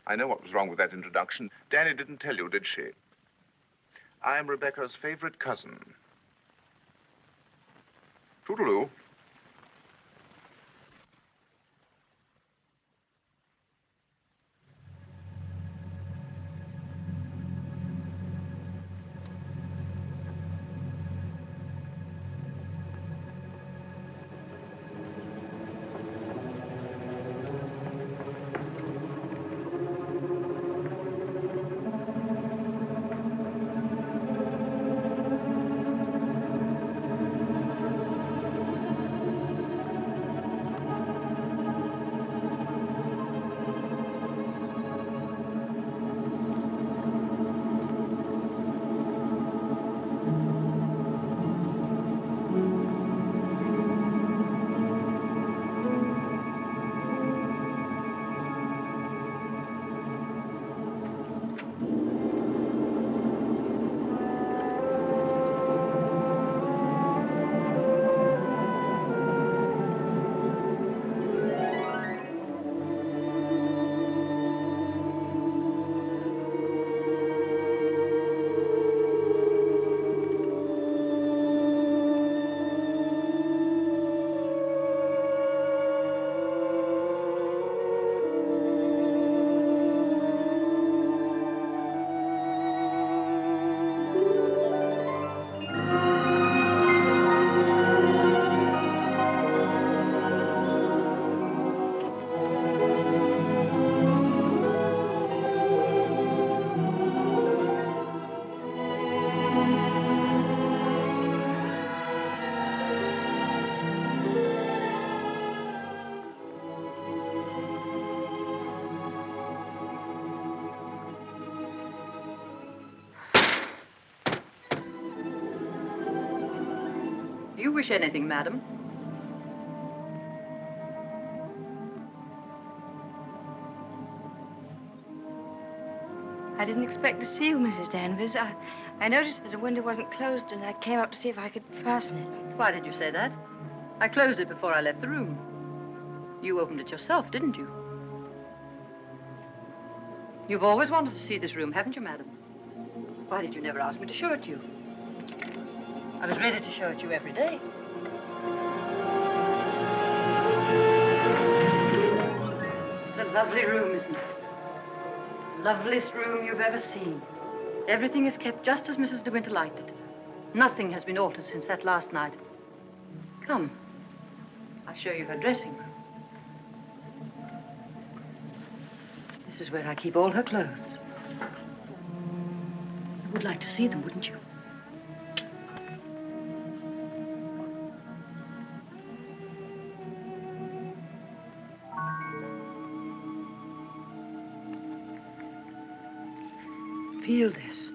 I know what was wrong with that introduction. Danny didn't tell you, did she? I'm Rebecca's favorite cousin. Toodaloo. You wish anything, madam? I didn't expect to see you, Mrs. Danvers. I noticed that the window wasn't closed, and I came up to see if I could fasten it. Why did you say that? I closed it before I left the room. You opened it yourself, didn't you? You've always wanted to see this room, haven't you, madam? Why did you never ask me to show it to you? I was ready to show it to you every day. It's a lovely room, isn't it? Loveliest room you've ever seen. Everything is kept just as Mrs. De Winter liked it. Nothing has been altered since that last night. Come, I'll show you her dressing room. This is where I keep all her clothes. You would like to see them, wouldn't you? Feel this.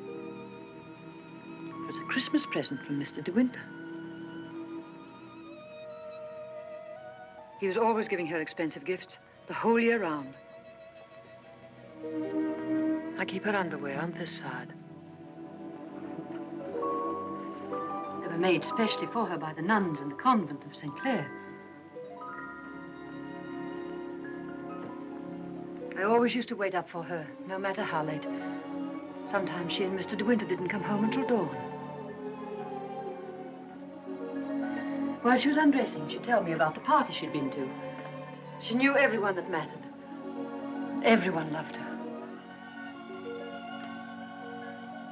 It was a Christmas present from Mr. De Winter. He was always giving her expensive gifts the whole year round. I keep her underwear on this side. They were made specially for her by the nuns in the convent of St. Clair. I always used to wait up for her, no matter how late. Sometimes she and Mr. De Winter didn't come home until dawn. While she was undressing, she'd tell me about the party she'd been to. She knew everyone that mattered. Everyone loved her.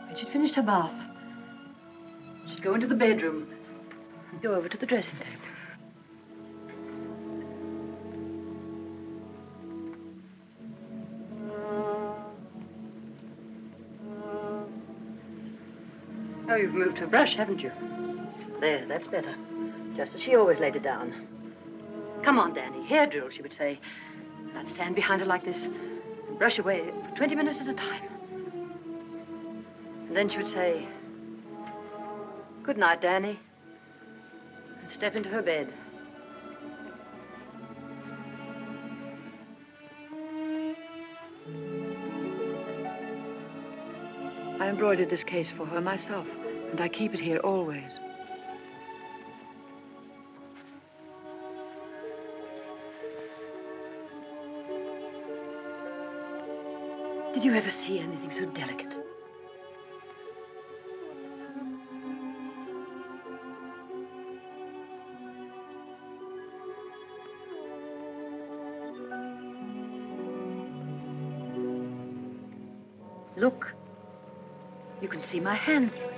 When she'd finished her bath, she'd go into the bedroom and go over to the dressing table. Oh, you've moved her brush, haven't you? There, that's better. Just as she always laid it down. Come on, Danny. Hair drill, she would say. And I'd stand behind her like this and brush away for 20 minutes at a time. And then she would say, "Good night, Danny," and step into her bed. I embroidered this case for her myself, and I keep it here always. Did you ever see anything so delicate? Look. You can see my hand through it.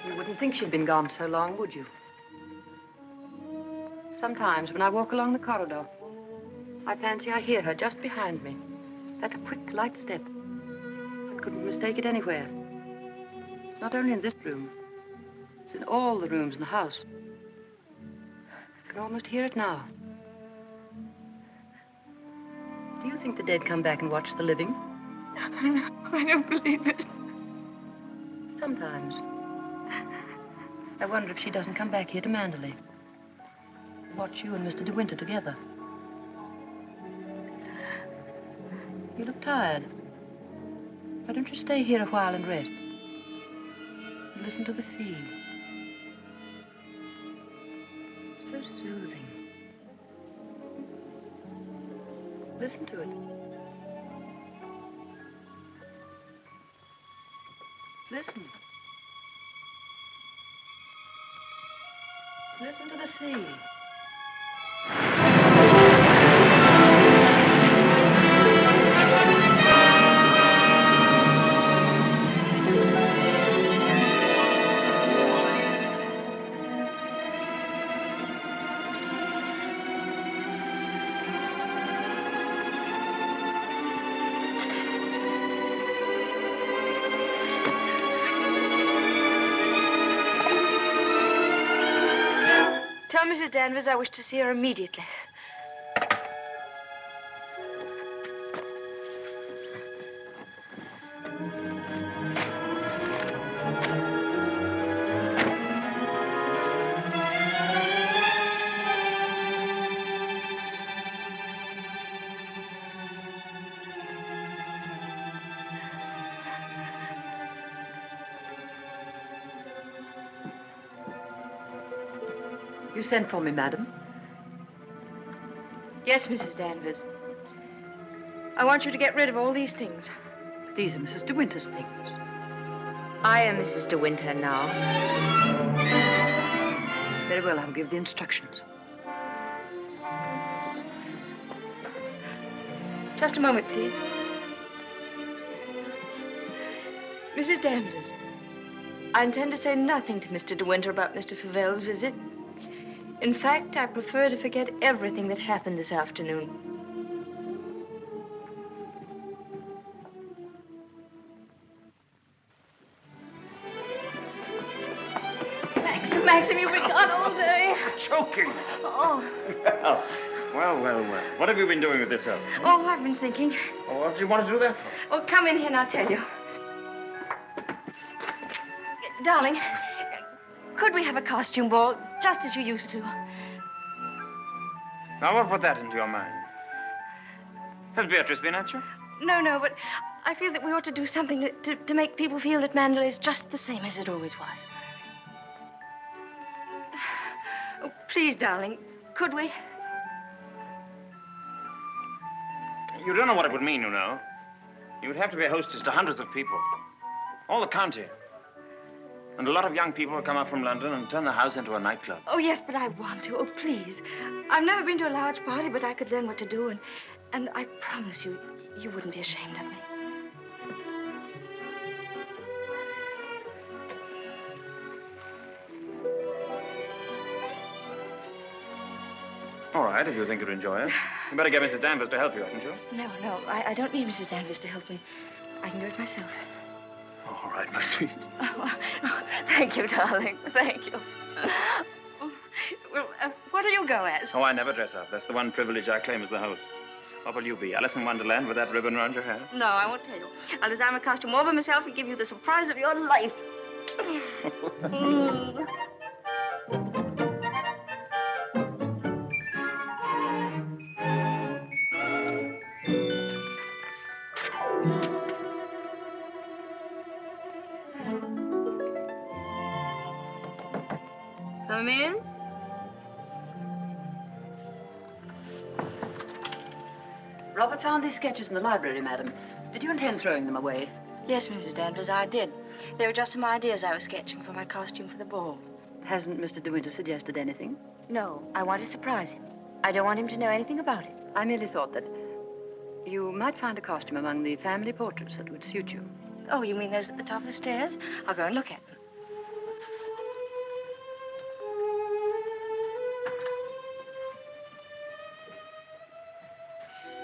You wouldn't think she'd been gone so long, would you? Sometimes when I walk along the corridor, I fancy I hear her just behind me. That quick, light step. I couldn't mistake it anywhere. It's not only in this room. It's in all the rooms in the house. I can almost hear it now. Do you think the dead come back and watch the living? No, I don't believe it. Sometimes. I wonder if she doesn't come back here to Manderley. Watch you and Mr. De Winter together. You look tired. Why don't you stay here a while and rest? And listen to the sea. So soothing. Listen to it. Listen. Listen to the sea. Tell Mrs. Danvers I wish to see her immediately. You sent for me, madam? Yes, Mrs. Danvers. I want you to get rid of all these things. But these are Mrs. De Winter's things. I am Mrs. De Winter now. Very well, I'll give the instructions. Just a moment, please. Mrs. Danvers, I intend to say nothing to Mr. De Winter about Mr. Favel's visit. In fact, I prefer to forget everything that happened this afternoon. Maxim, you've been gone all day. Choking. Oh. Well. What have you been doing with yourself? Oh, I've been thinking. Oh, what did you want to do that for? Oh, come in here and I'll tell you. Darling, could we have a costume ball, just as you used to? Now, what put that into your mind? Has Beatrice been at you? No, but I feel that we ought to do something to make people feel that Manderley is just the same as it always was. Oh, please, darling, could we? You don't know what it would mean, you know. You would have to be a hostess to hundreds of people. All the county. And a lot of young people will come up from London and turn the house into a nightclub. Oh, yes, but I want to. Oh, please. I've never been to a large party, but I could learn what to do, and I promise you, you wouldn't be ashamed of me. All right, if you think you'd enjoy it. You better get Mrs. Danvers to help you, hadn't you? No, I don't need Mrs. Danvers to help me. I can do it myself. All right, my sweet. Oh, thank you, darling. Thank you. Well, what'll you go as? Oh, I never dress up. That's the one privilege I claim as the host. What will you be, Alice in Wonderland with that ribbon around your hair? No, I won't tell you. I'll design a costume all by myself and give you the surprise of your life. Come in. Robert found these sketches in the library, madam. Did you intend throwing them away? Yes, Mrs. Danvers, I did. They were just some ideas I was sketching for my costume for the ball. Hasn't Mr. De Winter suggested anything? No, I want to surprise him. I don't want him to know anything about it. I merely thought that you might find a costume among the family portraits that would suit you. Oh, you mean those at the top of the stairs? I'll go and look at them.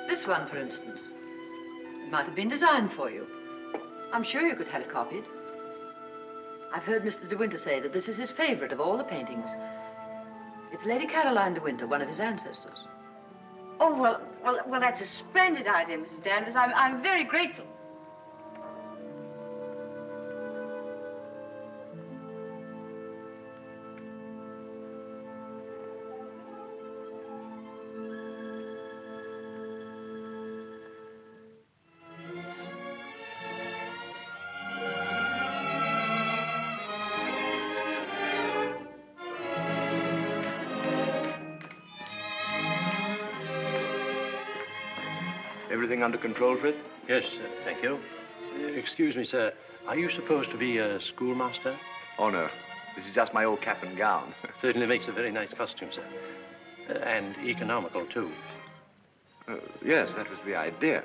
This one, for instance. It might have been designed for you. I'm sure you could have it copied. I've heard Mr. De Winter say that this is his favorite of all the paintings. It's Lady Caroline De Winter, one of his ancestors. Oh, well, that's a splendid idea, Mrs. Danvers. I'm very grateful. Everything under control, Frith? Yes, thank you. Excuse me, sir. Are you supposed to be a schoolmaster? Oh, no. This is just my old cap and gown. Certainly makes a very nice costume, sir. And economical, too. Yes, that was the idea.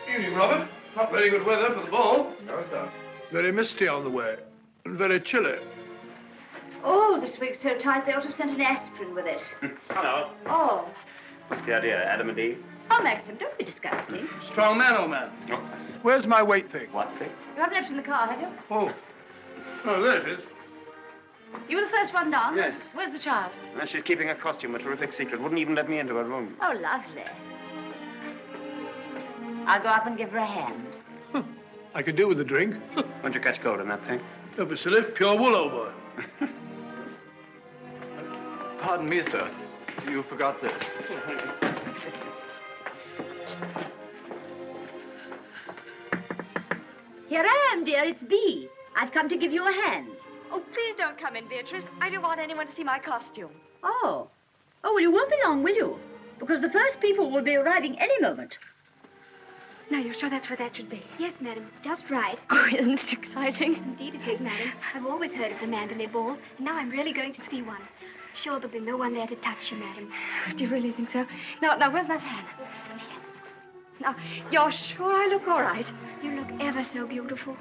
Evening, Robert. Not very good weather for the ball. No, sir. Very misty on the way, and very chilly. Oh, this wig's so tight they ought to have sent an aspirin with it. Hello. Oh. What's the idea, Adam and Eve? Oh, Maxim, don't be disgusting. Strong man, old man. Oh. Where's my weight thing? What thing? You haven't left it in the car, have you? Oh. Oh, there it is. You were the first one down? Yes. Where's the child? Well, she's keeping her costume a terrific secret. Wouldn't even let me into her room. Oh, lovely. I'll go up and give her a hand. I could do with a drink. Won't you catch cold in that thing? Don't be silly. Pure wool, old boy. Pardon me, sir. You forgot this. Here I am, dear. It's Bee. I've come to give you a hand. Oh, please don't come in, Beatrice. I don't want anyone to see my costume. Oh. Oh, well, you won't be long, will you? Because the first people will be arriving any moment. Now, you're sure that's where that should be? Yes, madam, it's just right. Oh, isn't it exciting? Indeed it is, madam. I've always heard of the Manderley Ball, and now I'm really going to see one. Sure, there'll be no one there to touch you, madam. Do you really think so? Now, where's my fan? Now, you're sure I look all right? You look ever so beautiful.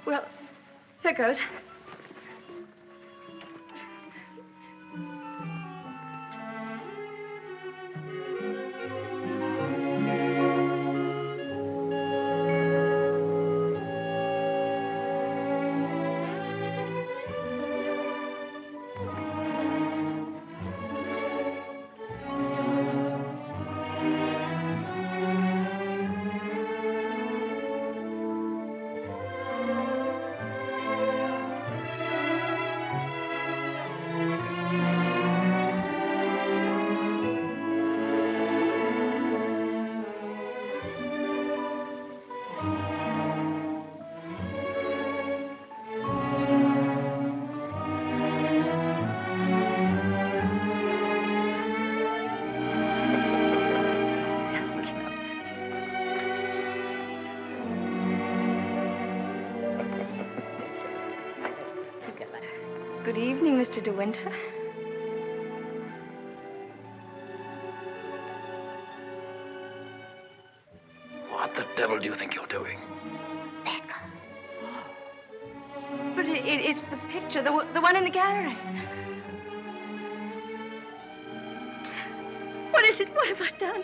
Well, here goes. Good evening, Mr. De Winter. What the devil do you think you're doing? But it's the picture, the one in the gallery. What is it? What have I done?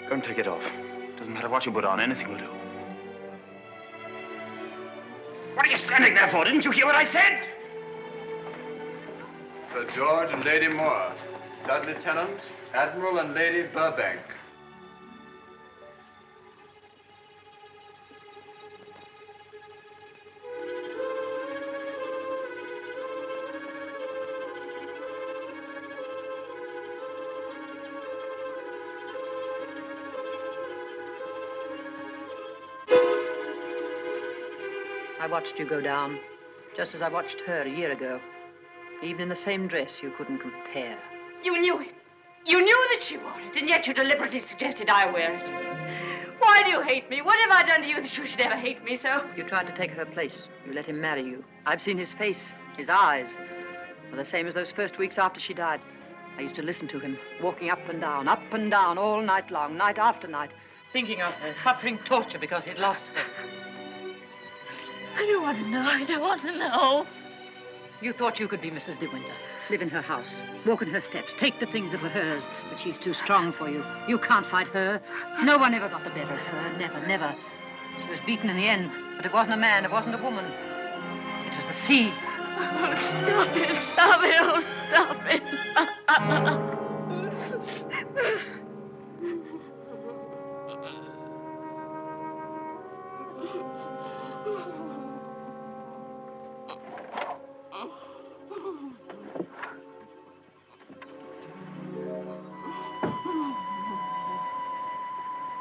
Go and take it off. Doesn't matter what you put on, anything will do. What are you standing there for? Didn't you hear what I said? Sir George and Lady Moore. Dudley Tennant, Admiral and Lady Burbank. I watched you go down, just as I watched her a year ago. Even in the same dress, you couldn't compare. You knew it. You knew that she wore it, and yet you deliberately suggested I wear it. Why do you hate me? What have I done to you that you should ever hate me so? You tried to take her place. You let him marry you. I've seen his face, his eyes. They're the same as those first weeks after she died. I used to listen to him, walking up and down, all night long, night after night, thinking of her, suffering torture because he'd lost her. I don't want to know. I don't want to know. You thought you could be Mrs. De Winter, live in her house, walk in her steps, take the things that were hers, but she's too strong for you. You can't fight her. No one ever got the better of her. Never, never. She was beaten in the end, but it wasn't a man, it wasn't a woman. It was the sea. Oh, stop it, stop it, oh, stop it.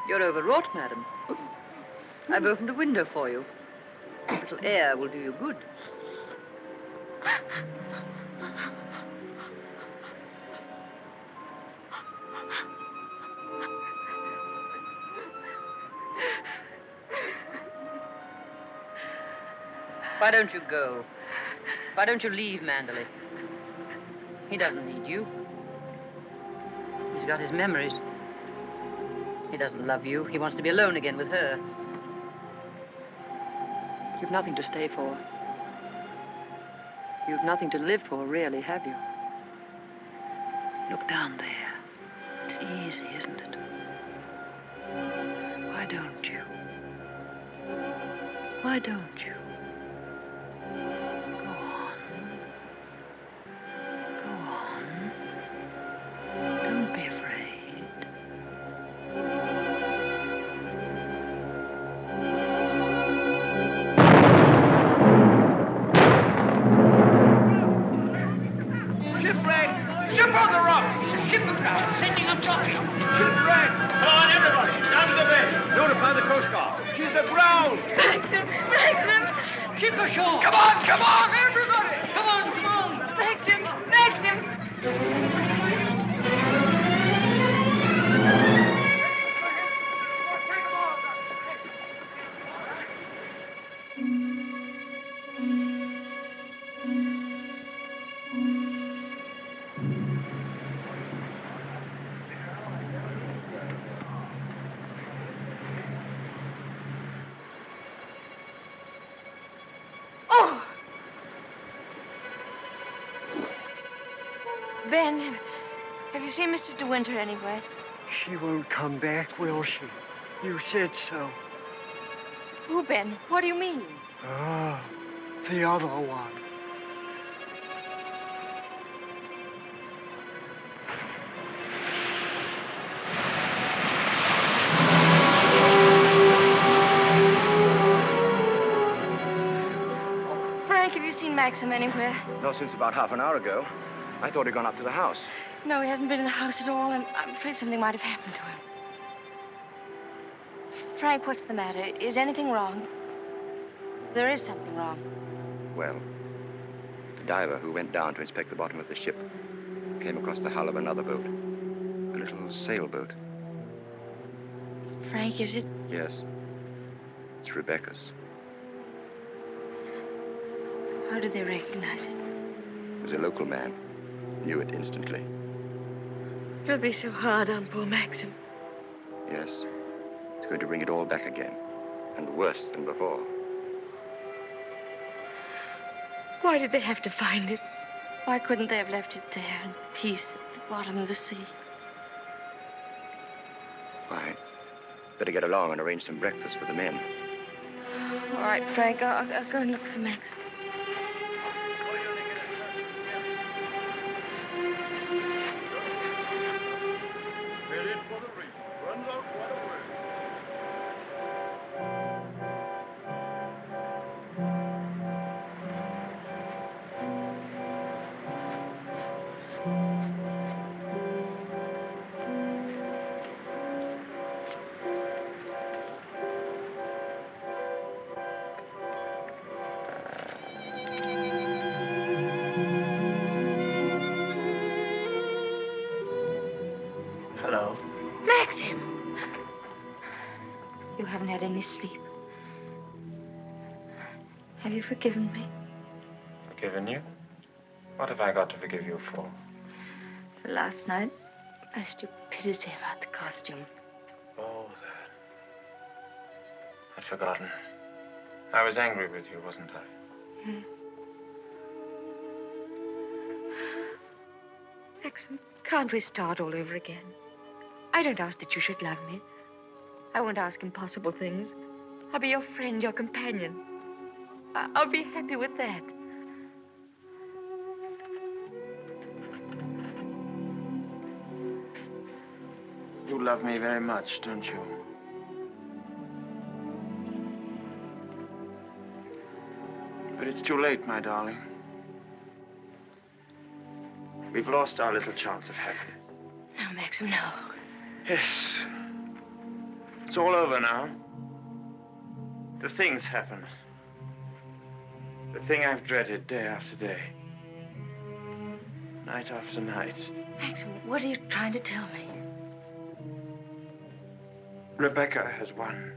You're overwrought, madam. I've opened a window for you. A little air will do you good. Why don't you go? Why don't you leave Manderley? He doesn't need you. He's got his memories. He doesn't love you. He wants to be alone again with her. You've nothing to stay for. You've nothing to live for, really, have you? Look down there. It's easy, isn't it? Why don't you? Why don't you? Go on. Go on. Don't be afraid. Ship on the rocks! Ship aground, sending up rockets! Shipwreck! Come on, everybody! Down to the bay! Notify the Coast Guard! She's aground! Maxim! Maxim! Ship ashore! Come on, everybody! Come on! Maxim! Maxim! Ben, have you seen Mr. De Winter anywhere? She won't come back, will she? You said so. Who, Ben? What do you mean? Ah, the other one. Frank, have you seen Maxim anywhere? Not since about half an hour ago. I thought he'd gone up to the house. No, he hasn't been in the house at all, and I'm afraid something might have happened to him. Frank, what's the matter? Is anything wrong? There is something wrong. Well, the diver who went down to inspect the bottom of the ship came across the hull of another boat. A little sailboat. Frank, is it? Yes. It's Rebecca's. How did they recognize it? was a local man. Knew it instantly. It'll be so hard on poor Maxim. Yes. It's going to bring it all back again. And worse than before. Why did they have to find it? Why couldn't they have left it there in peace at the bottom of the sea? Fine. Better get along and arrange some breakfast for the men. All right, Frank, I'll go and look for Max. Headed for the reef. Runs out quite a way. Hello. Maxim! You haven't had any sleep. Have you forgiven me? Forgiven you? What have I got to forgive you for? For last night, my stupidity about the costume. Oh, that. I'd forgotten. I was angry with you, wasn't I? Hmm. Maxim, can't we start all over again? I don't ask that you should love me. I won't ask impossible things. I'll be your friend, your companion. I'll be happy with that. You love me very much, don't you? But it's too late, my darling. We've lost our little chance of happiness. No, Maxim, no. Yes. It's all over now. The thing's happened. The thing I've dreaded day after day. Night after night. Maxim, what are you trying to tell me? Rebecca has won.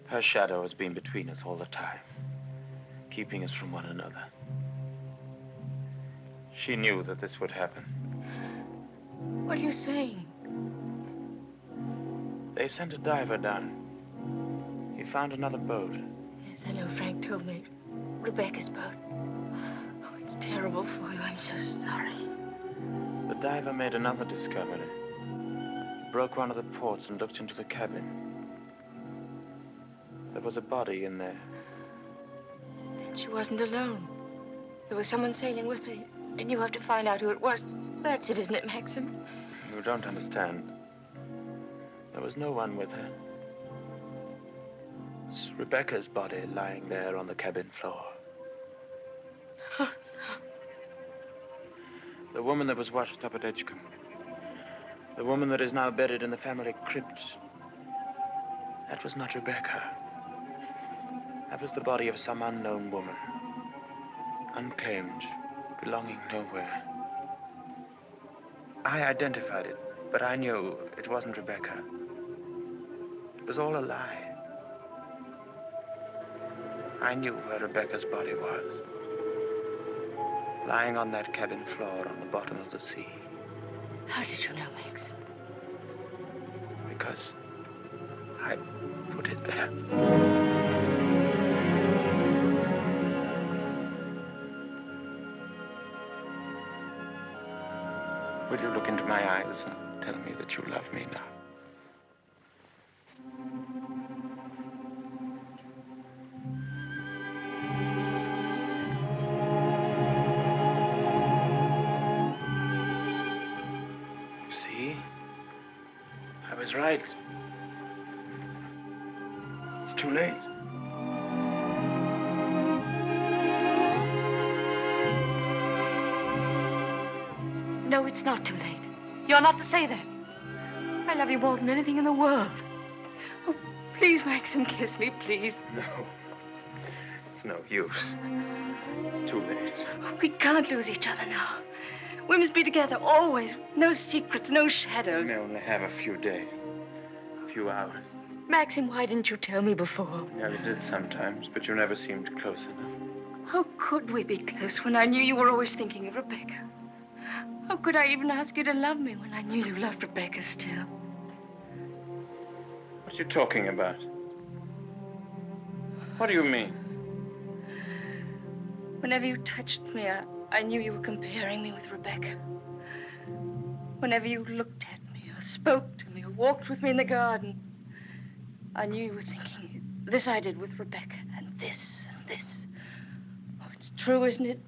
Her shadow has been between us all the time, keeping us from one another. She knew that this would happen. What are you saying? They sent a diver down. He found another boat. Yes, I know. Frank told me. Rebecca's boat. Oh, it's terrible for you. I'm so sorry. The diver made another discovery. Broke one of the ports and looked into the cabin. There was a body in there. Then she wasn't alone. There was someone sailing with her, and you have to find out who it was. That's it, isn't it, Maxim? You don't understand. There was no one with her. It's Rebecca's body lying there on the cabin floor. The woman that was washed up at Edgecombe. The woman that is now buried in the family crypt. That was not Rebecca. That was the body of some unknown woman. Unclaimed, belonging nowhere. I identified it, but I knew it wasn't Rebecca. It was all a lie. I knew where Rebecca's body was. Lying on that cabin floor on the bottom of the sea. How did you know, Max? Because I put it there. Will you look into my eyes and tell me that you love me now? See? I was right. It's too late. No, it's not too late. You're not to say that. I love you more than anything in the world. Oh, please, Maxim, kiss me, please. No. It's no use. It's too late. Oh, we can't lose each other now. We must be together always. No secrets, no shadows. We may only have a few days. A few hours. Maxim, why didn't you tell me before? Yeah, you did sometimes, but you never seemed close enough. How could we be close when I knew you were always thinking of Rebecca? How could I even ask you to love me when I knew you loved Rebecca still? What are you talking about? What do you mean? Whenever you touched me, I knew you were comparing me with Rebecca. Whenever you looked at me or spoke to me or walked with me in the garden, I knew you were thinking, this I did with Rebecca, and this, and this. Oh, it's true, isn't it?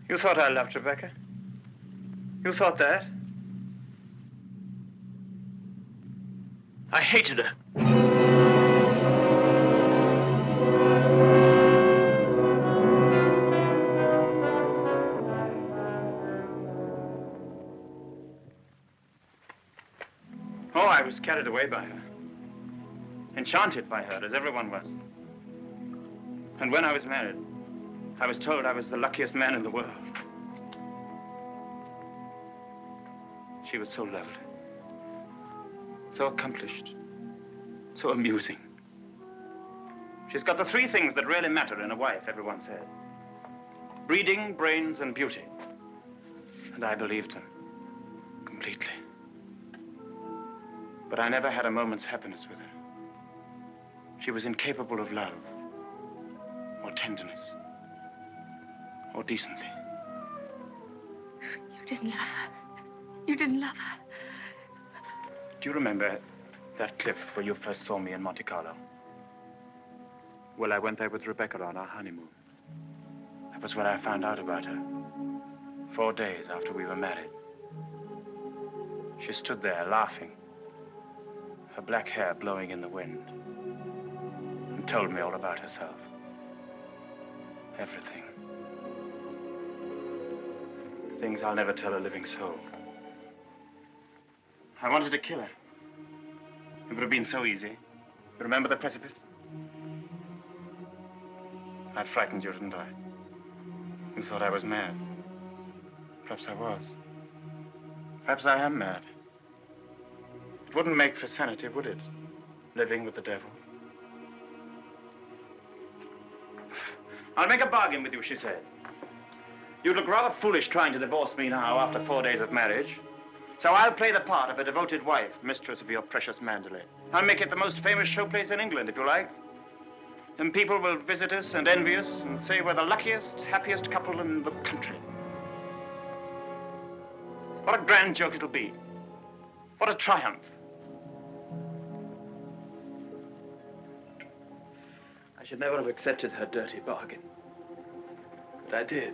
You thought I loved Rebecca? You thought that? I hated her. Oh, I was carried away by her. Enchanted by her, as everyone was. And when I was married, I was told I was the luckiest man in the world. She was so lovely, so accomplished, so amusing. She's got the three things that really matter in a wife, everyone said. Breeding, brains, and beauty. And I believed them completely. But I never had a moment's happiness with her. She was incapable of love, or tenderness, or decency. You didn't love her. You didn't love her. Do you remember that cliff where you first saw me in Monte Carlo? Well, I went there with Rebecca on our honeymoon. That was when I found out about her. 4 days after we were married. She stood there laughing, her black hair blowing in the wind, and told me all about herself. Everything. Things I'll never tell a living soul. I wanted to kill her. It would have been so easy. You remember the precipice? I frightened you, didn't I? You thought I was mad. Perhaps I was. Perhaps I am mad. It wouldn't make for sanity, would it? Living with the devil. I'll make a bargain with you, she said. You'd look rather foolish trying to divorce me now after 4 days of marriage. So I'll play the part of a devoted wife, mistress of your precious Manderley. I'll make it the most famous showplace in England, if you like. And people will visit us and envy us and say we're the luckiest, happiest couple in the country. What a grand joke it'll be. What a triumph. I should never have accepted her dirty bargain. But I did.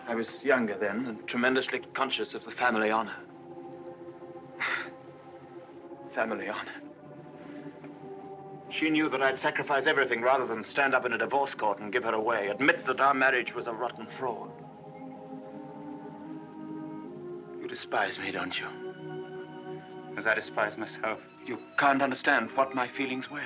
I was younger then and tremendously conscious of the family honor. Family honor. She knew that I'd sacrifice everything rather than stand up in a divorce court and give her away, admit that our marriage was a rotten fraud. You despise me, don't you? As I despise myself. You can't understand what my feelings were.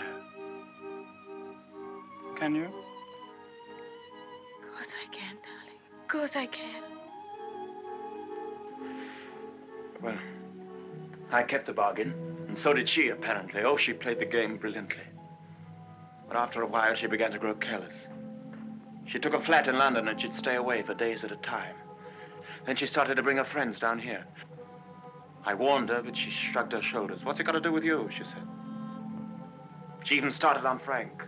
Can you? Of course I can, darling. Of course I can. Well, I kept the bargain, and so did she, apparently. Oh, she played the game brilliantly. But after a while, she began to grow careless. She took a flat in London, and she'd stay away for days at a time. Then she started to bring her friends down here. I warned her, but she shrugged her shoulders. What's it got to do with you, she said. She even started on Frank.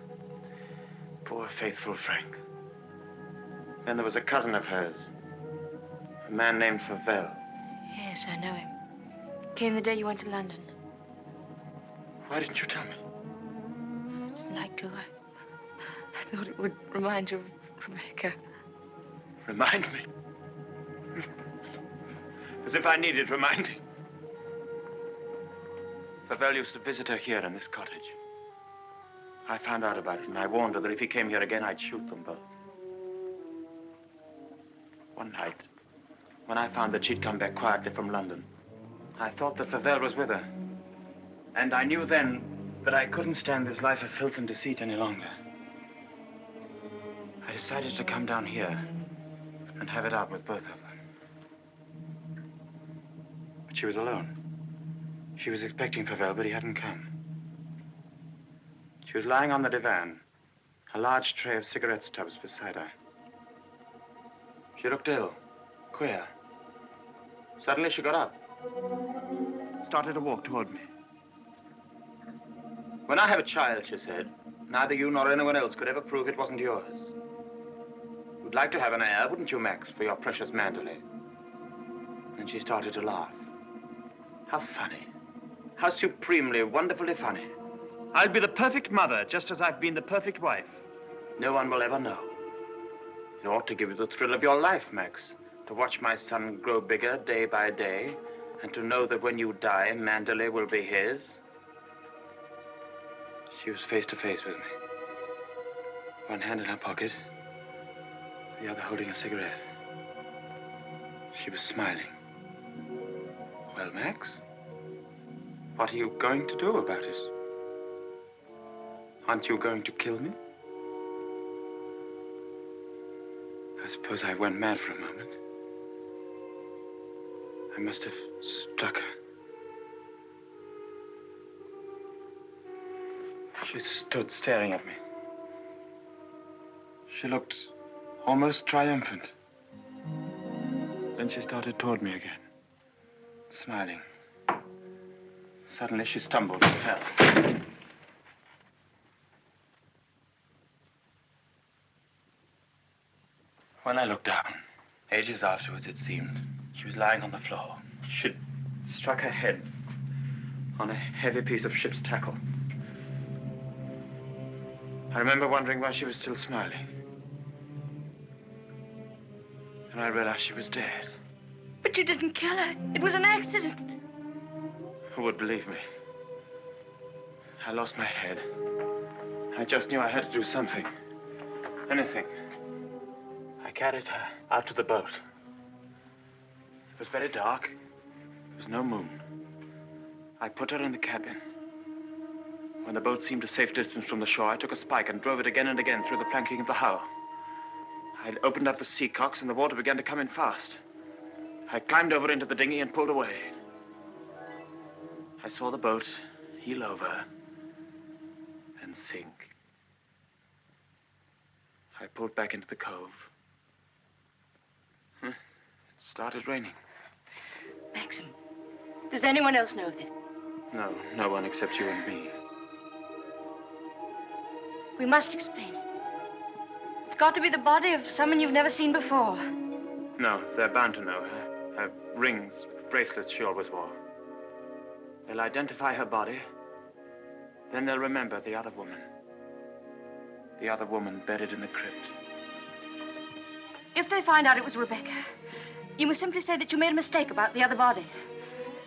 Poor, faithful Frank. Then there was a cousin of hers, a man named Favell. Yes, I know him. Came the day you went to London. Why didn't you tell me? I didn't like to. I thought it would remind you of Rebecca. Remind me? As if I needed reminding. Favell used to visit her here in this cottage. I found out about it, and I warned her that if he came here again, I'd shoot them both. One night, when I found that she'd come back quietly from London, I thought that Favell was with her. And I knew then that I couldn't stand this life of filth and deceit any longer. I decided to come down here and have it out with both of them. But she was alone. She was expecting Favell, but he hadn't come. She was lying on the divan, A large tray of cigarette stubs beside her. She looked ill, queer. Suddenly she got up, started to walk toward me. When I have a child, she said, neither you nor anyone else could ever prove it wasn't yours. You'd like to have an heir, wouldn't you, Max, for your precious Manderley? And she started to laugh. How funny. How supremely, wonderfully funny. I'll be the perfect mother, just as I've been the perfect wife. No one will ever know. It ought to give you the thrill of your life, Max, to watch my son grow bigger day by day, and to know that when you die, Manderley will be his. She was face to face with me. One hand in her pocket, the other holding a cigarette. She was smiling. Well, Max, what are you going to do about it? Aren't you going to kill me? I suppose I went mad for a moment. I must have struck her. She stood staring at me. She looked almost triumphant. Then she started toward me again, smiling. Suddenly she stumbled and fell. When I looked down, ages afterwards it seemed, she was lying on the floor. She'd struck her head on a heavy piece of ship's tackle. I remember wondering why she was still smiling. And I realized she was dead. But you didn't kill her. It was an accident. Who would believe me? I lost my head. I just knew I had to do something. Anything. I carried her out to the boat. It was very dark. There was no moon. I put her in the cabin. When the boat seemed a safe distance from the shore, I took a spike and drove it again and again through the planking of the hull. I opened up the sea cocks and the water began to come in fast. I climbed over into the dinghy and pulled away. I saw the boat heel over and sink. I pulled back into the cove. It started raining. Maxim, does anyone else know of this? No, no one except you and me. We must explain it. It's got to be the body of someone you've never seen before. No, they're bound to know. Her rings, bracelets she always wore. They'll identify her body. Then they'll remember the other woman. The other woman buried in the crypt. If they find out it was Rebecca, you must simply say that you made a mistake about the other body.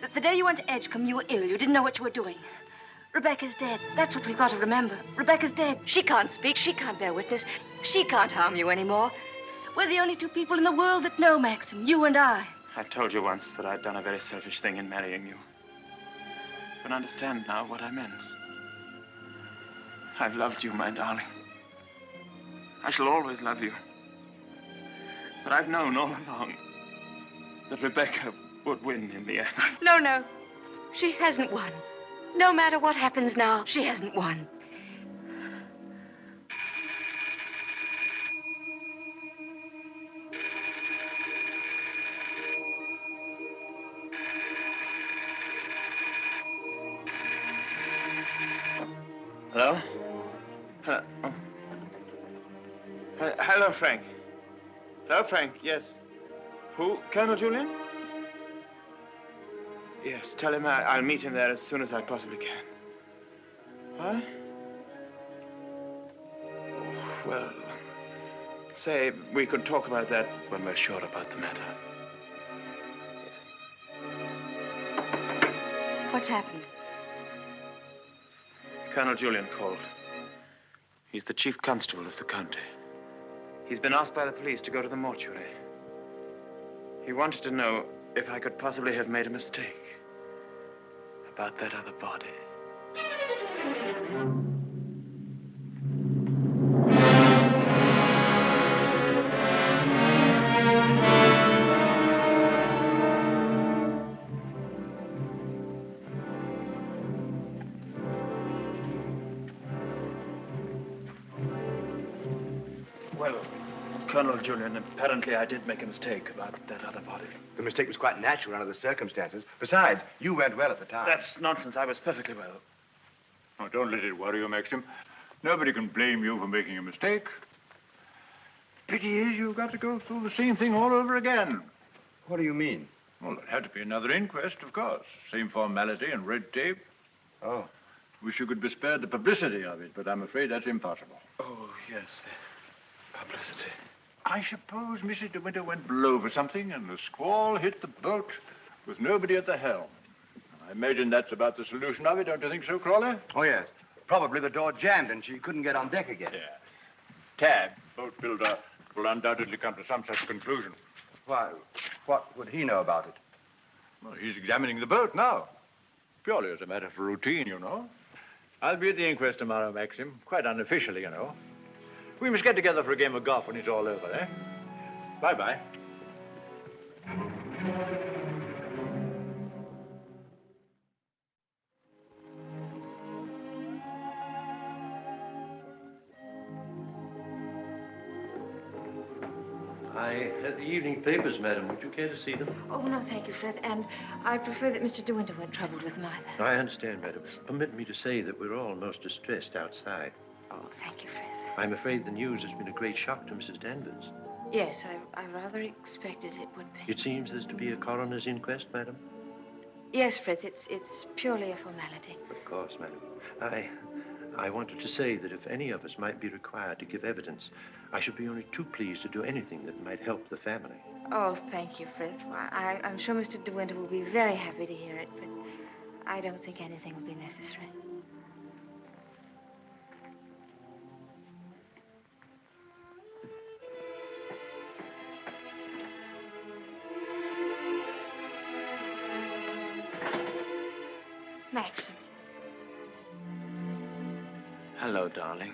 That the day you went to Edgecombe, you were ill. You didn't know what you were doing. Rebecca's dead. That's what we've got to remember. Rebecca's dead. She can't speak. She can't bear witness. She can't harm you anymore. We're the only two people in the world that know, Maxim. You and I. I told you once that I'd done a very selfish thing in marrying you. You can understand now what I meant. I've loved you, my darling. I shall always love you. But I've known all along that Rebecca would win in the end. No, no. She hasn't won. No matter what happens now, she hasn't won. Hello? Hello? Oh. Hello, Frank. Hello, Frank. Yes. Who? Colonel Julian? Yes, tell him I'll meet him there as soon as I possibly can. What? Well, say we could talk about that when we're sure about the matter. What's happened? Colonel Julian called. He's the chief constable of the county. He's been asked by the police to go to the mortuary. He wanted to know if I could possibly have made a mistake about that other body. Well, Colonel Julian, apparently I did make a mistake about that other body. The mistake was quite natural under the circumstances. Besides, you went well at the time. That's nonsense. I was perfectly well. Oh, don't let it worry you, Maxim. Nobody can blame you for making a mistake. Pity is you've got to go through the same thing all over again. What do you mean? Well, there'll have to be another inquest, of course. Same formality and red tape. Oh. Wish you could be spared the publicity of it, but I'm afraid that's impossible. Oh, yes, the publicity. I suppose Mrs. De Winter went below for something, and the squall hit the boat with nobody at the helm. I imagine that's about the solution of it, don't you think so, Crawley? Oh, yes. Probably the door jammed and she couldn't get on deck again. Yeah. Tab, boat builder, will undoubtedly come to some such conclusion. Why, what would he know about it? Well, he's examining the boat now. Purely as a matter of routine, you know. I'll be at the inquest tomorrow, Maxim. Quite unofficially, you know. We must get together for a game of golf when it's all over, eh? Bye-bye. I have the evening papers, madam. Would you care to see them? Oh, no, thank you, Frith. And I prefer that Mr. De Winter weren't troubled with them either. I understand, madam. Permit me to say that we're all most distressed outside. Oh, thank you, Frith. I'm afraid the news has been a great shock to Mrs. Danvers. Yes, I rather expected it would be. It seems there's to be a coroner's inquest, madam? Yes, Frith, it's purely a formality. Of course, madam. I wanted to say that if any of us might be required to give evidence, I should be only too pleased to do anything that might help the family. Oh, thank you, Frith. Why, I'm sure Mr. De Winter will be very happy to hear it, but I don't think anything will be necessary. Maxim. Hello, darling.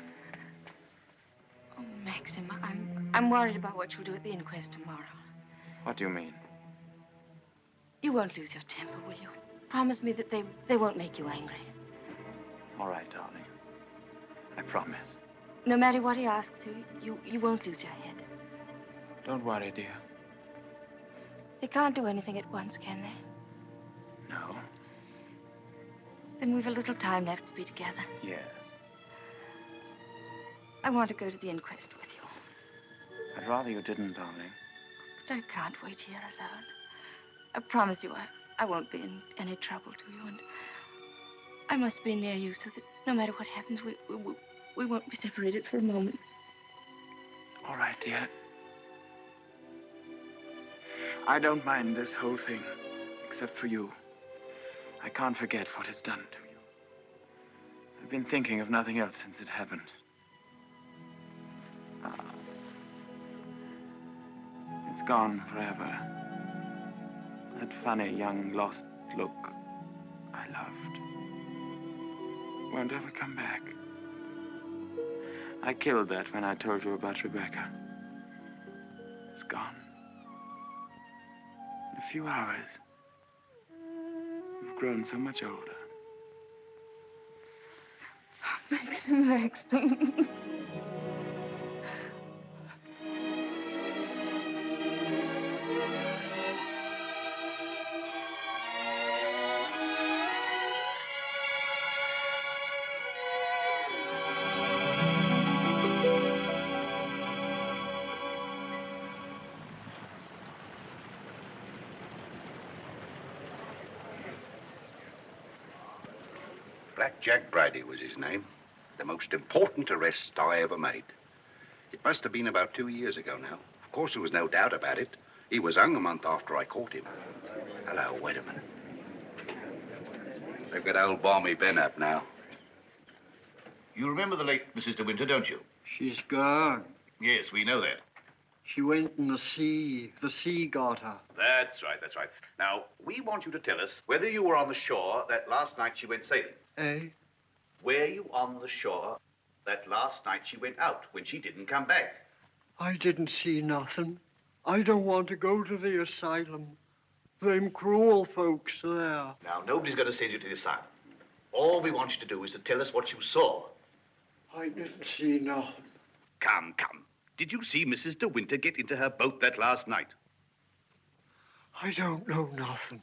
Oh, Maxim, I'm worried about what you'll do at the inquest tomorrow. What do you mean? You won't lose your temper, will you? Promise me that they won't make you angry. All right, darling. I promise. No matter what he asks you won't lose your head. Don't worry, dear. They can't do anything at once, can they? No. Then we've a little time left to be together. Yes. I want to go to the inquest with you. I'd rather you didn't, darling. But I can't wait here alone. I promise you I won't be in any trouble to you, and I must be near you so that no matter what happens, we won't be separated for a moment. All right, dear. I don't mind this whole thing, except for you. I can't forget what it's done to you. I've been thinking of nothing else since it happened. It's gone forever. That funny, young, lost look I loved won't ever come back. I killed that when I told you about Rebecca. It's gone. In a few hours, you've grown so much older. Maxim. Black Jack Bridie was his name. The most important arrest I ever made. It must have been about 2 years ago now. Of course, there was no doubt about it. He was hung a month after I caught him. Hello, wait a minute. They've got old Balmy Ben up now. You remember the late Mrs. De Winter, don't you? She's gone. Yes, we know that. She went in the sea. The sea got her. That's right, that's right. Now, we want you to tell us whether you were on the shore that last night she went sailing. Eh? Were you on the shore that last night she went out when she didn't come back? I didn't see nothing. I don't want to go to the asylum. Them cruel folks there. Now, nobody's going to send you to the asylum. All we want you to do is to tell us what you saw. I didn't see nothing. Come. Did you see Mrs. De Winter get into her boat that last night? I don't know nothing.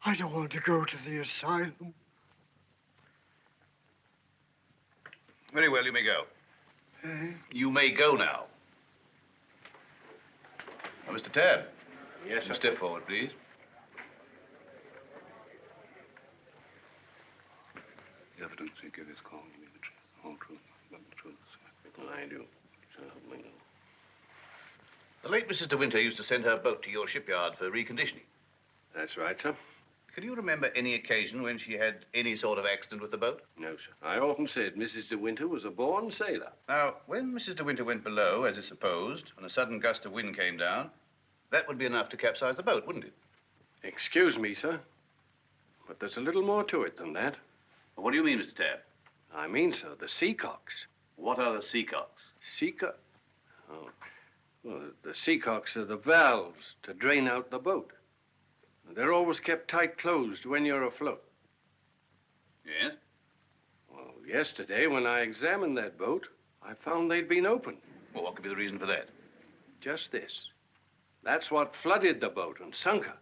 I don't want to go to the asylum. Very well, you may go. You may go now. Now, Mr. Tabb. Yes, sir. Step forward, please. The evidence you give is calling me the truth, whole truth, but the truth. I do. So help me God. The late Mrs. De Winter used to send her boat to your shipyard for reconditioning. That's right, sir. Can you remember any occasion when she had any sort of accident with the boat? No, sir. I often said Mrs. De Winter was a born sailor. Now, when Mrs. De Winter went below, as is supposed, and a sudden gust of wind came down, that would be enough to capsize the boat, wouldn't it? Excuse me, sir, but there's a little more to it than that. Well, what do you mean, Mr. Tabb? I mean, sir, the seacocks. What are the seacocks? Oh, well, the seacocks are the valves to drain out the boat. They're always kept tight closed when you're afloat. Yes? Well, yesterday, when I examined that boat, I found they'd been opened. Well, what could be the reason for that? Just this. That's what flooded the boat and sunk her.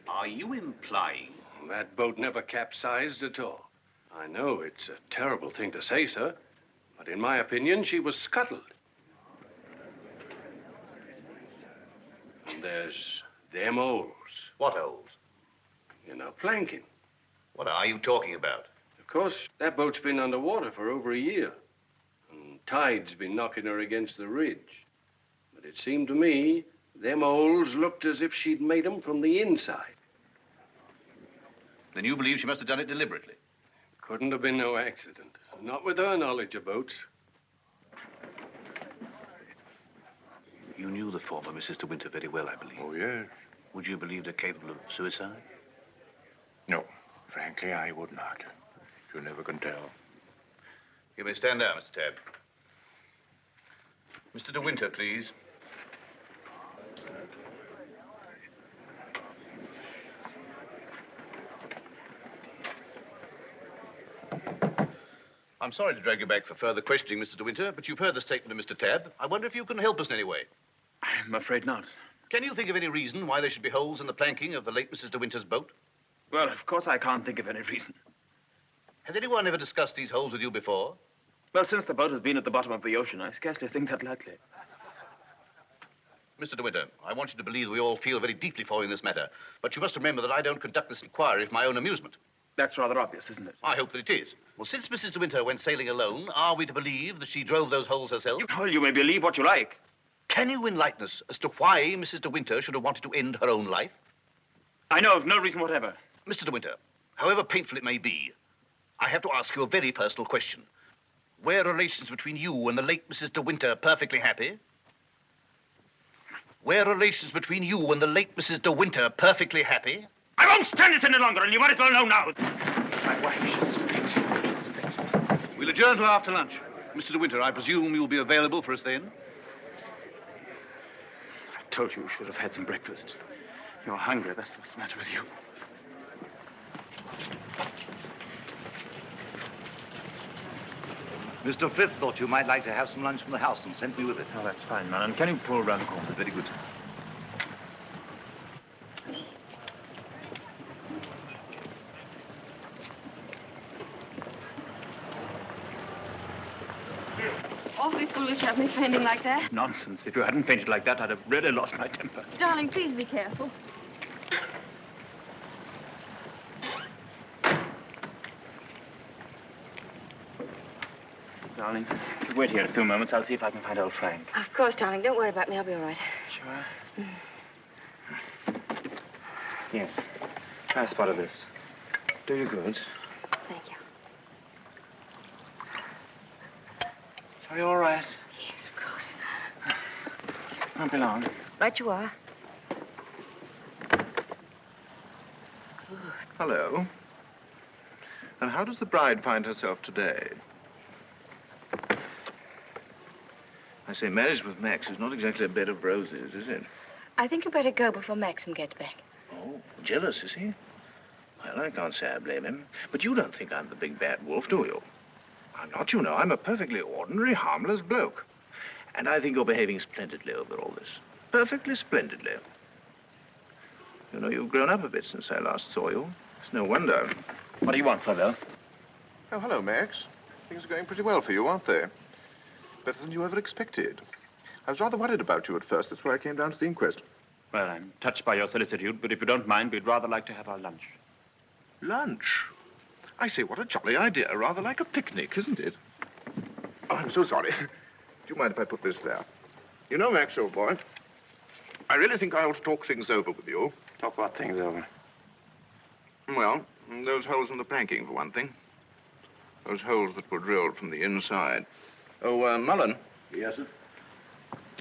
Are you implying? That boat never capsized at all. I know it's a terrible thing to say, sir, but in my opinion, she was scuttled. And there's them holes. What holes? In her planking. What are you talking about? Of course, that boat's been underwater for over a year. And tide's been knocking her against the ridge. But it seemed to me, them holes looked as if she'd made them from the inside. Then you believe she must have done it deliberately? Couldn't have been no accident. Not with her knowledge of boats. You knew the former Mrs. De Winter very well, I believe. Oh, yes. Would you believe her capable of suicide? No. Frankly, I would not. You never can tell. You may stand down, Mr. Tabb. Mr. De Winter, please. I'm sorry to drag you back for further questioning, Mr. De Winter, but you've heard the statement of Mr. Tabb. I wonder if you can help us in any way. I'm afraid not. Can you think of any reason why there should be holes in the planking of the late Mrs. De Winter's boat? Well, of course I can't think of any reason. Has anyone ever discussed these holes with you before? Well, since the boat has been at the bottom of the ocean, I scarcely think that likely. Mr. De Winter, I want you to believe we all feel very deeply for you in this matter, but you must remember that I don't conduct this inquiry for my own amusement. That's rather obvious, isn't it? I hope that it is. Well, since Mrs. De Winter went sailing alone, are we to believe that she drove those holes herself? Well, you may believe what you like. Can you enlighten us as to why Mrs. De Winter should have wanted to end her own life? I know of no reason whatever. Mr. De Winter, however painful it may be, I have to ask you a very personal question. Were relations between you and the late Mrs. De Winter perfectly happy? Were relations between you and the late Mrs. De Winter perfectly happy? I won't stand this any longer, and you might as well know now. My wife, she's fit. She's fit. We'll adjourn till after lunch. Mr. De Winter, I presume you'll be available for us then? I told you you should have had some breakfast. You're hungry, that's what's the matter with you. Mr. Frith thought you might like to have some lunch from the house and sent me with it. Oh, that's fine, man. And can you pull around the corner? Very good. Awfully foolish to have me fainting like that. Nonsense. If you hadn't fainted like that, I'd have really lost my temper. Darling, please be careful. Darling, if you wait here a few moments, I'll see if I can find old Frank. Of course, darling. Don't worry about me. I'll be all right. Sure? Here. Try a spot of this. Do you good. Thank you. Are you all right? Yes, of course. Won't be long. Right you are. Hello. And how does the bride find herself today? I say, marriage with Max is not exactly a bed of roses, is it? I think you better go before Maxim gets back. Oh, jealous, is he? Well, I can't say I blame him. But you don't think I'm the big bad wolf, do you? I'm not, you know. I'm a perfectly ordinary, harmless bloke. And I think you're behaving splendidly over all this. Perfectly splendidly. You know, you've grown up a bit since I last saw you. It's no wonder. What do you want, Furlow? Oh, hello, Max. Things are going pretty well for you, aren't they? Better than you ever expected. I was rather worried about you at first. That's why I came down to the inquest. Well, I'm touched by your solicitude, but if you don't mind, we'd rather like to have our lunch. Lunch? I say, what a jolly idea. Rather like a picnic, isn't it? Oh, I'm so sorry. Do you mind if I put this there? You know, Max, old boy, I really think I ought to talk things over with you. Talk what things over? Well, those holes in the planking, for one thing. Those holes that were drilled from the inside. Oh, Mullen. Yes, sir?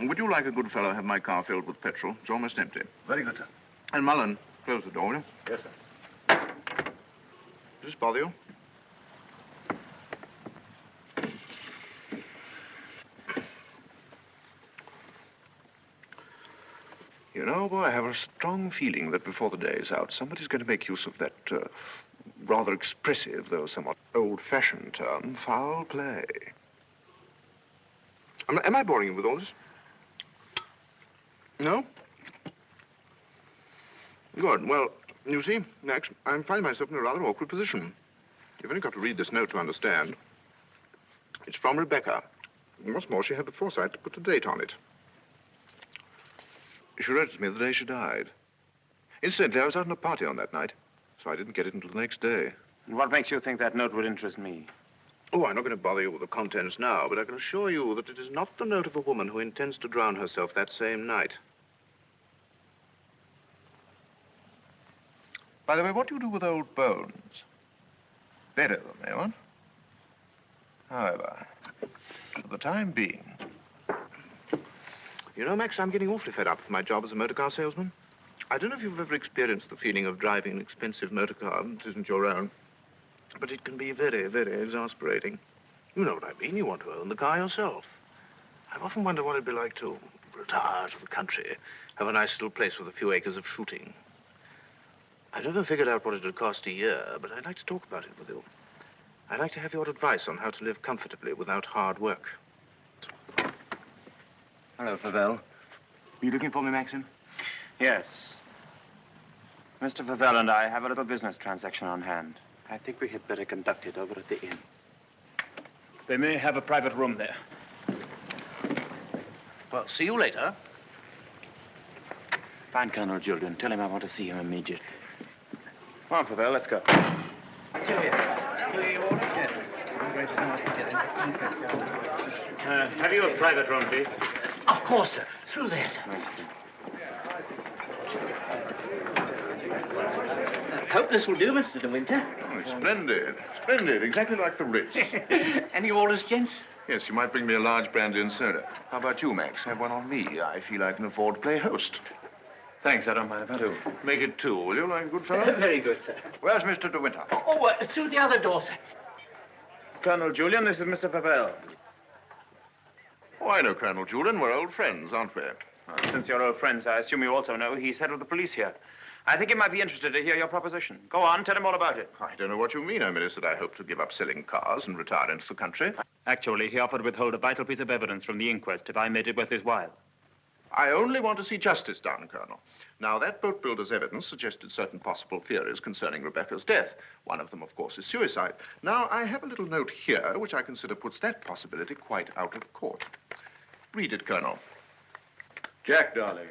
Would you, like a good fellow, have my car filled with petrol? It's almost empty. Very good, sir. And Mullen, close the door, will you? Yes, sir. Does this bother you? You know, boy, I have a strong feeling that before the day is out, somebody's going to make use of that rather expressive, though somewhat old-fashioned term, foul play. Am I boring you with all this? No? Good. Well, you see, Max, I'm finding myself in a rather awkward position. You've only got to read this note to understand. It's from Rebecca. And what's more, she had the foresight to put a date on it. She wrote it to me the day she died. Incidentally, I was out on a party on that night, so I didn't get it until the next day. And what makes you think that note would interest me? Oh, I'm not going to bother you with the contents now, but I can assure you that it is not the note of a woman who intends to drown herself that same night. By the way, what do you do with old bones? Bury them, eh, what? However, for the time being... You know, Max, I'm getting awfully fed up with my job as a motor car salesman. I don't know if you've ever experienced the feeling of driving an expensive motor car that isn't your own, but it can be very, very exasperating. You know what I mean. You want to own the car yourself. I've often wondered what it'd be like to retire to the country, have a nice little place with a few acres of shooting. I've never figured out what it would cost a year, but I'd like to talk about it with you. I'd like to have your advice on how to live comfortably without hard work. Hello, Favell. Are you looking for me, Maxim? Yes. Mr. Favell and I have a little business transaction on hand. I think we had better conduct it over at the inn. They may have a private room there. Well, see you later. Find Colonel Julian. Tell him I want to see him immediately. Come on, Favell, let's go. Have you a private room, please? Of course, sir. Through there, sir. Hope this will do, Mr. De Winter. Oh, splendid. Splendid. Exactly like the Ritz. Any orders, gents? Yes, you might bring me a large brandy and soda. How about you, Max? Have one on me. I feel I can afford to play host. Thanks, I don't mind if I do. Make it two, will you, like a good fellow? Very good, sir. Where's Mr. De Winter? Through the other door, sir. Colonel Julian, this is Mr. Favell. Oh, I know Colonel Julian. We're old friends, aren't we? Well, since you're old friends, I assume you also know he's head of the police here. I think he might be interested to hear your proposition. Go on, tell him all about it. I don't know what you mean. I merely said I hope to give up selling cars and retire into the country. Actually, he offered to withhold a vital piece of evidence from the inquest if I made it worth his while. I only want to see justice done, Colonel. Now, that boat builder's evidence suggested certain possible theories concerning Rebecca's death. One of them, of course, is suicide. Now, I have a little note here which I consider puts that possibility quite out of court. Read it, Colonel. Jack, darling,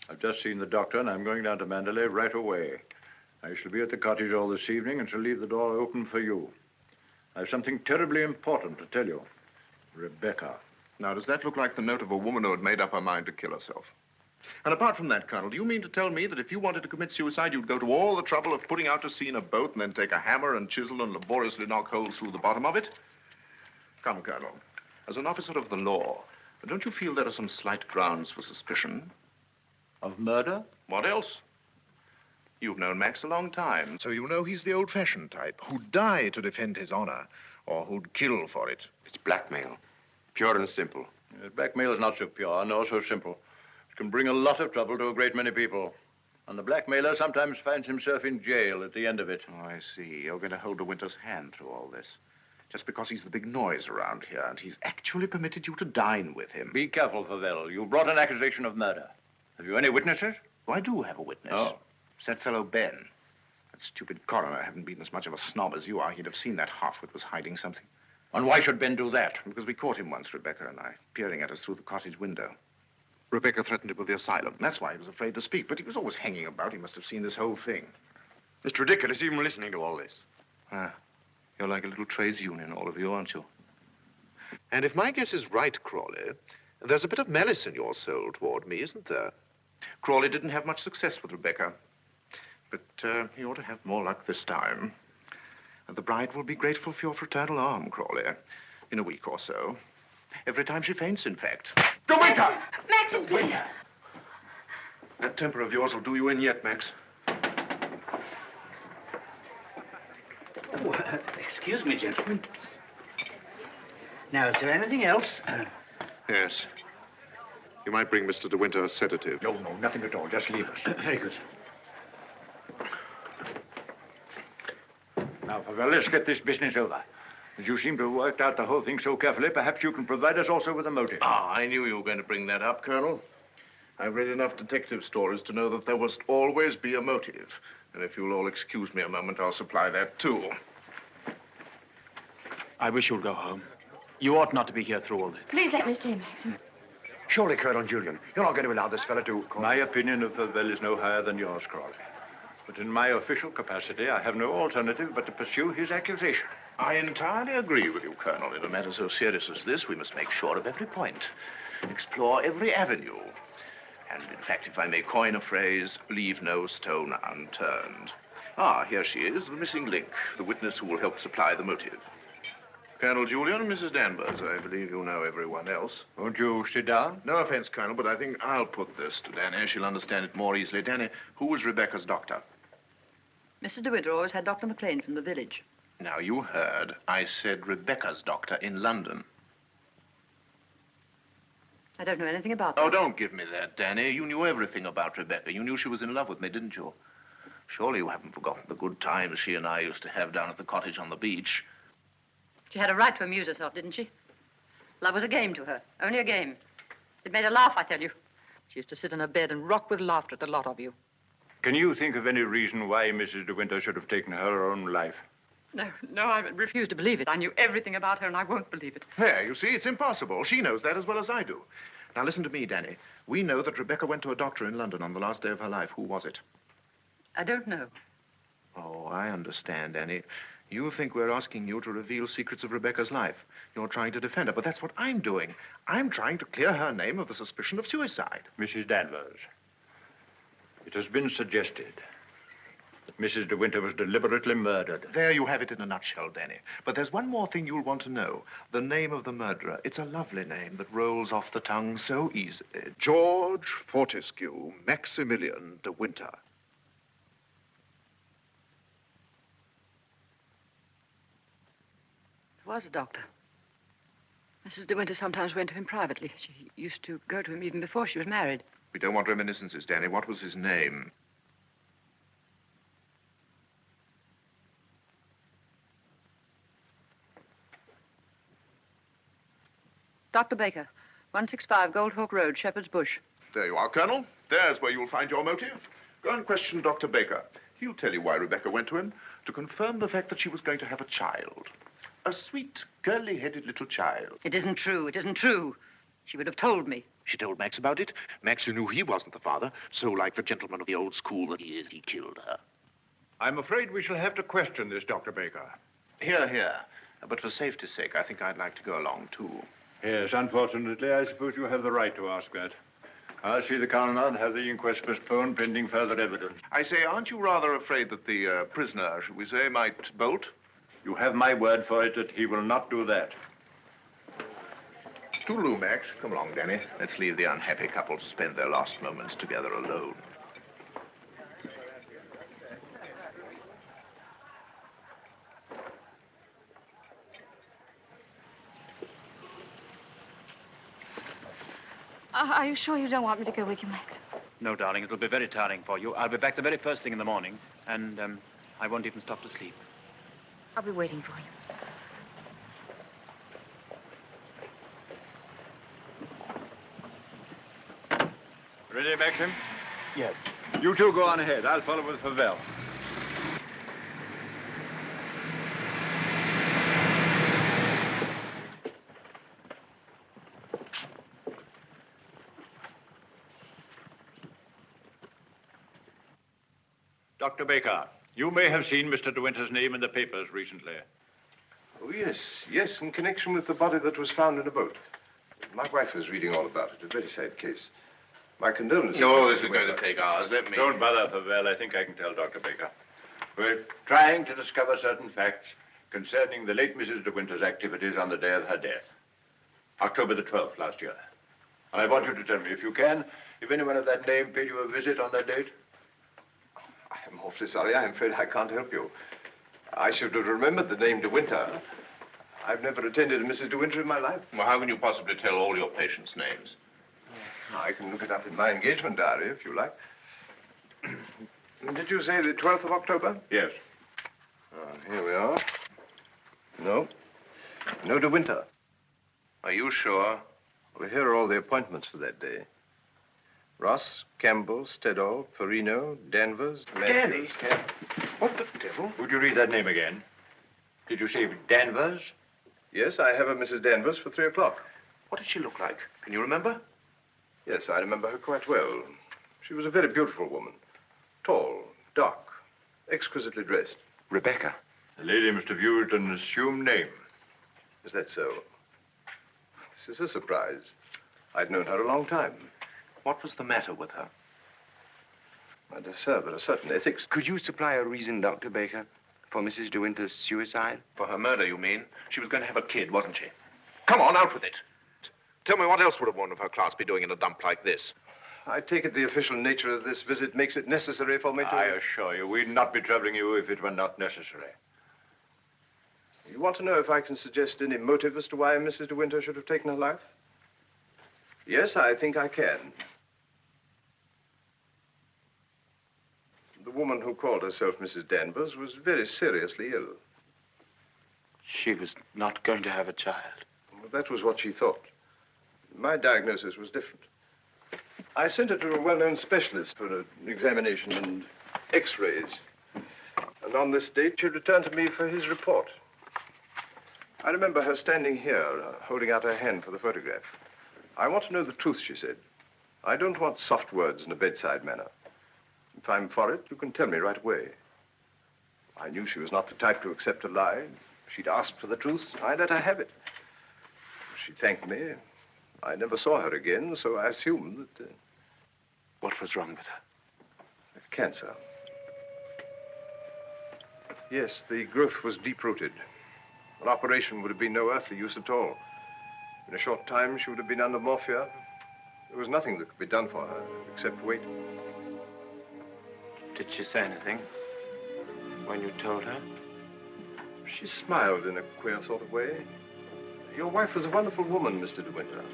I've just seen the doctor, and I'm going down to Manderley right away. I shall be at the cottage all this evening and shall leave the door open for you. I have something terribly important to tell you. Rebecca. Now, does that look like the note of a woman who had made up her mind to kill herself? And apart from that, Colonel, do you mean to tell me that if you wanted to commit suicide, you'd go to all the trouble of putting out to sea in a boat and then take a hammer and chisel and laboriously knock holes through the bottom of it? Come, Colonel, as an officer of the law, don't you feel there are some slight grounds for suspicion? Of murder? What else? You've known Max a long time, so you know he's the old-fashioned type who'd die to defend his honor, or who'd kill for it. It's blackmail. Pure and simple. Blackmail is not so pure, nor so simple. It can bring a lot of trouble to a great many people. And the blackmailer sometimes finds himself in jail at the end of it. Oh, I see. You're going to hold De Winter's hand through all this. Just because he's the big noise around here, and he's actually permitted you to dine with him. Be careful, Favell. You brought an accusation of murder. Have you any witnesses? Oh, I do have a witness. Oh. It's that fellow Ben. That stupid coroner hadn't been as much of a snob as you are. He'd have seen that halfwit was hiding something. And why should Ben do that? Because we caught him once, Rebecca and I, peering at us through the cottage window. Rebecca threatened him with the asylum. That's why he was afraid to speak, but he was always hanging about. He must have seen this whole thing. It's ridiculous even listening to all this. Ah, you're like a little trades union, all of you, aren't you? And if my guess is right, Crawley, there's a bit of malice in your soul toward me, isn't there? Crawley didn't have much success with Rebecca, but he ought to have more luck this time. And the bride will be grateful for your fraternal arm, Crawley, in a week or so. Every time she faints, in fact. De Winter! Maxim, please. That temper of yours will do you in yet, Max. Oh, excuse me, gentlemen. Now, is there anything else? Yes. You might bring Mr. De Winter a sedative. No, nothing at all. Just leave us. Very good. Now, Favell, let's get this business over. As you seem to have worked out the whole thing so carefully, perhaps you can provide us also with a motive. Ah, I knew you were going to bring that up, Colonel. I've read enough detective stories to know that there must always be a motive. And if you'll all excuse me a moment, I'll supply that, too. I wish you'd go home. You ought not to be here through all this. Please let me stay, Maxim. Surely, Colonel Julian, you're not going to allow this fellow to... My opinion of Favell is no higher than yours, Crawley. But in my official capacity, I have no alternative but to pursue his accusation. I entirely agree with you, Colonel. In a matter so serious as this, we must make sure of every point, explore every avenue. And, in fact, if I may coin a phrase, leave no stone unturned. Ah, here she is, the missing link, the witness who will help supply the motive. Colonel Julian, Mrs. Danvers, I believe you know everyone else. Won't you sit down? No offense, Colonel, but I think I'll put this to Danny. She'll understand it more easily. Danny, who was Rebecca's doctor? Mrs. De Winter always had Dr. McLean from the village. Now, you heard. I said Rebecca's doctor in London. I don't know anything about that. Oh, don't give me that, Danny. You knew everything about Rebecca. You knew she was in love with me, didn't you? Surely you haven't forgotten the good times she and I used to have down at the cottage on the beach. She had a right to amuse herself, didn't she? Love was a game to her, only a game. It made her laugh, I tell you. She used to sit in her bed and rock with laughter at the lot of you. Can you think of any reason why Mrs. De Winter should have taken her own life? No, I refuse to believe it. I knew everything about her, and I won't believe it. There, you see, it's impossible. She knows that as well as I do. Now, listen to me, Danny. We know that Rebecca went to a doctor in London on the last day of her life. Who was it? I don't know. Oh, I understand, Danny. You think we're asking you to reveal secrets of Rebecca's life. You're trying to defend her, but that's what I'm doing. I'm trying to clear her name of the suspicion of suicide. Mrs. Danvers, it has been suggested that Mrs. De Winter was deliberately murdered. There you have it in a nutshell, Danny. But there's one more thing you'll want to know. The name of the murderer. It's a lovely name that rolls off the tongue so easily. George Fortescue Maximilian De Winter. There was a doctor. Mrs. De Winter sometimes went to him privately. She used to go to him even before she was married. We don't want reminiscences, Danny. What was his name? Dr. Baker, 165 Goldhawk Road, Shepherd's Bush. There you are, Colonel. There's where you'll find your motive. Go and question Dr. Baker. He'll tell you why Rebecca went to him, to confirm the fact that she was going to have a child. A sweet, curly-headed little child. It isn't true. It isn't true. She would have told me. She told Max about it. Max knew he wasn't the father, so like the gentleman of the old school that he is, he killed her. I'm afraid we shall have to question this, Dr. Baker. Here. But for safety's sake, I think I'd like to go along, too. Yes, unfortunately, I suppose you have the right to ask that. I'll see the coroner and have the inquest postponed pending further evidence. I say, aren't you rather afraid that the prisoner, shall we say, might bolt? You have my word for it that he will not do that. Toodaloo, Max. Come along, Danny. Let's leave the unhappy couple to spend their last moments together alone. Are you sure you don't want me to go with you, Max? No, darling, it'll be very tiring for you. I'll be back the very first thing in the morning, and I won't even stop to sleep. I'll be waiting for you. Ready, Maxim? Yes. You two go on ahead. I'll follow with Favell. Dr. Baker, you may have seen Mr. De Winter's name in the papers recently. Oh, yes, in connection with the body that was found in a boat. My wife was reading all about it. A very sad case. My condolences. No, this is going to take hours. Let me... Don't bother, Favell. I think I can tell Dr. Baker. We're trying to discover certain facts concerning the late Mrs. De Winter's activities on the day of her death. October the 12th last year. And I want you to tell me, if you can, if anyone of that name paid you a visit on that date. I'm awfully sorry. I'm afraid I can't help you. I should have remembered the name De Winter. I've never attended a Mrs. De Winter in my life. Well, how can you possibly tell all your patients' names? I can look it up in my engagement diary, if you like. Did you say the 12th of October? Yes. Here we are. No De Winter. Are you sure? Well, here are all the appointments for that day. Ross, Campbell, Stedall, Perino, Danvers, Danny? Yeah. What the devil? Would you read that name again? Did you say Danvers? Yes, I have a Mrs. Danvers for 3 o'clock. What did she look like? Can you remember? Yes, I remember her quite well. She was a very beautiful woman. Tall, dark, exquisitely dressed. Rebecca. The lady must have used an assumed name. Is that so? This is a surprise. I'd known her a long time. What was the matter with her? My dear sir, there are certain ethics. Could you supply a reason, Dr. Baker, for Mrs. De Winter's suicide? For her murder, you mean? She was going to have a kid, wasn't she? Come on, out with it. Tell me, what else would a woman of her class be doing in a dump like this? I take it the official nature of this visit makes it necessary for me to... I assure you, we'd not be troubling you if it were not necessary. You want to know if I can suggest any motive as to why Mrs. De Winter should have taken her life? Yes, I think I can. The woman who called herself Mrs. Danvers was very seriously ill. She was not going to have a child. Well, that was what she thought. My diagnosis was different. I sent her to a well-known specialist for an examination and x-rays. And on this date, she returned to me for his report. I remember her standing here, holding out her hand for the photograph. I want to know the truth, she said. I don't want soft words in a bedside manner. If I'm for it, you can tell me right away. I knew she was not the type to accept a lie. She'd asked for the truth. I let her have it. She thanked me. I never saw her again, so I assumed that... What was wrong with her? Cancer. Yes, the growth was deep-rooted. An operation would have been no earthly use at all. In a short time, she would have been under morphia. There was nothing that could be done for her, except wait. Did she say anything when you told her? She smiled in a queer sort of way. Your wife was a wonderful woman, Mr. De Winter.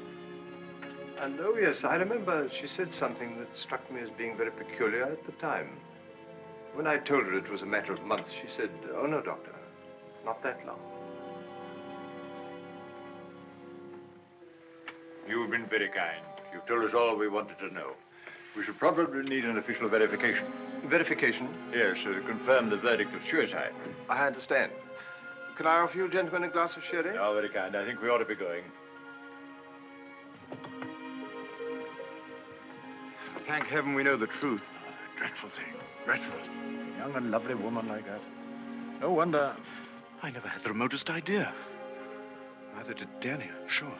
And, oh, yes, I remember she said something that struck me as being very peculiar at the time. When I told her it was a matter of months, she said, "Oh, no, doctor, not that long." You've been very kind. You've told us all we wanted to know. We should probably need an official verification. Verification? Yes, to confirm the verdict of suicide. I understand. Can I offer you gentlemen a glass of sherry? Oh, very kind. I think we ought to be going. Thank heaven we know the truth. Dreadful thing. Dreadful. A young and lovely woman like that. No wonder I never had the remotest idea. Neither did Danny, I'm sure.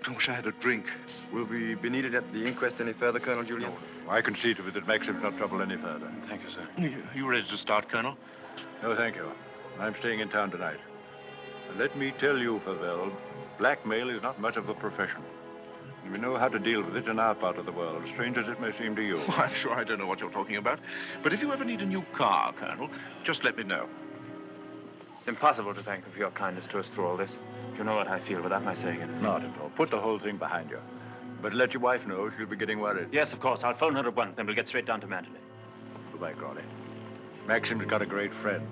I wish I had a drink. Will we be needed at the inquest any further, Colonel Julian? No, I can see to it that Maxim's not troubled any further. Thank you, sir. You ready to start, Colonel? No, thank you. I'm staying in town tonight. And let me tell you, Favell, blackmail is not much of a profession. And we know how to deal with it in our part of the world, strange as it may seem to you. Well, I'm sure I don't know what you're talking about. But if you ever need a new car, Colonel, just let me know. It's impossible to thank you for your kindness to us through all this. You know what I feel without my saying anything. Not at all. Put the whole thing behind you. But let your wife know she'll be getting worried. Yes, of course. I'll phone her at once, then we'll get straight down to Manderley. Goodbye, Crawley. Maxim's got a great friend.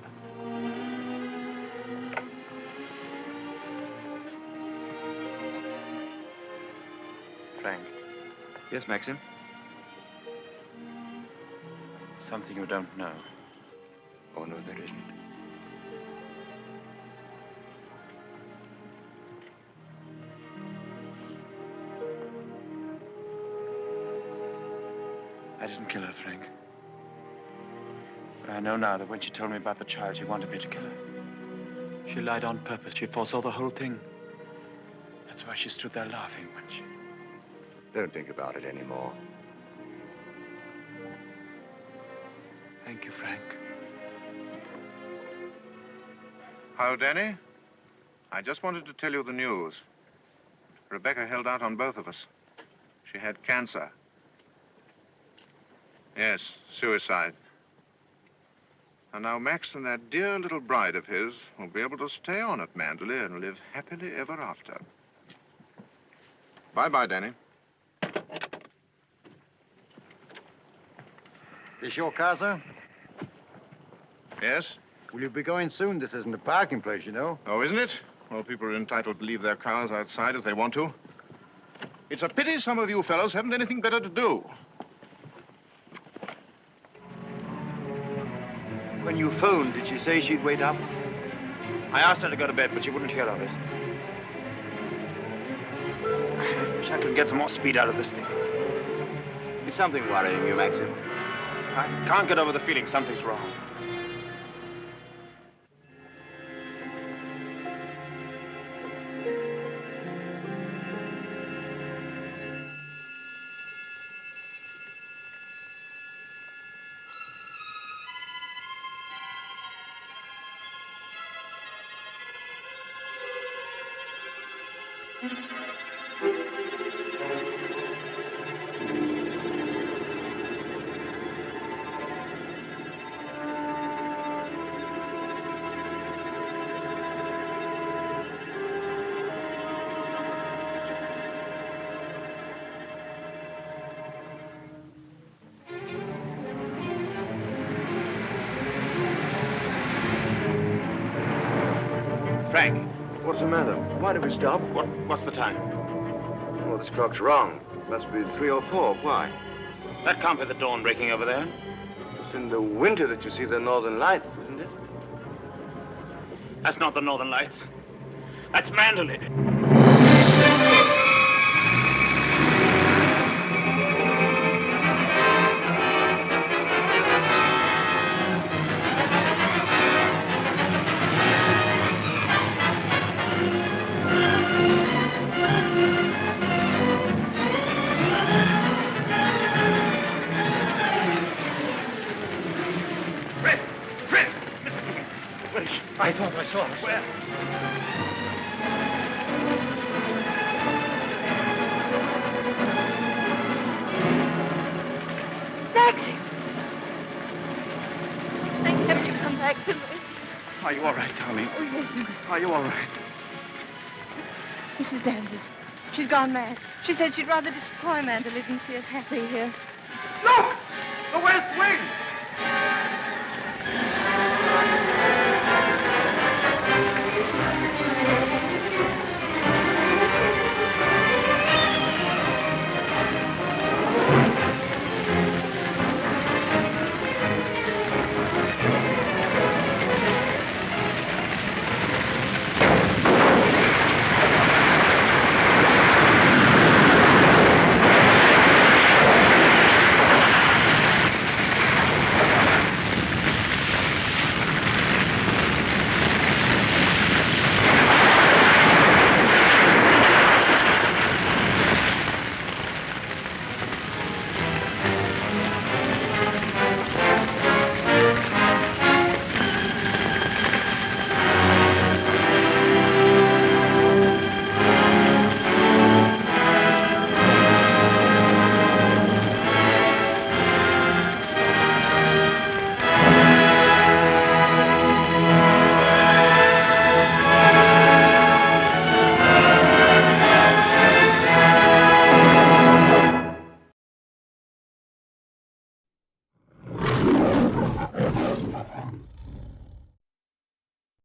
Frank, Yes, Maxim? Something you don't know. Oh, no, there isn't. I didn't kill her, Frank. But I know now that when she told me about the child, she wanted me to kill her. She lied on purpose. She foresaw the whole thing. That's why she stood there laughing when she... Don't think about it anymore. Thank you, Frank. How, Danny? I just wanted to tell you the news. Rebecca held out on both of us. She had cancer. Yes, suicide. And now Max and that dear little bride of his will be able to stay on at Manderley and live happily ever after. Bye-bye, Danny. This your car, sir? Yes? Will you be going soon? This isn't a parking place, you know. Oh, isn't it? Well, people are entitled to leave their cars outside if they want to. It's a pity some of you fellows haven't anything better to do. When you phoned, did she say she'd wait up? I asked her to go to bed, but she wouldn't hear of it. I wish I could get some more speed out of this thing. Is something worrying you, Maxim? I can't get over the feeling something's wrong. Frank. What's the matter? Why did we stop? What's the time? Well, this clock's wrong. It must be 3 or 4. Why? That can't be the dawn breaking over there. It's in the winter that you see the northern lights, isn't it? That's not the northern lights. That's Manderley. I thought I saw her. Where? Maxie! Thank heaven you've come back to me. Are you all right, darling? Oh, yes. Are you all right? Mrs. Danvers. She's gone mad. She said she'd rather destroy Manderley than see us happy here. Look! The West Wing!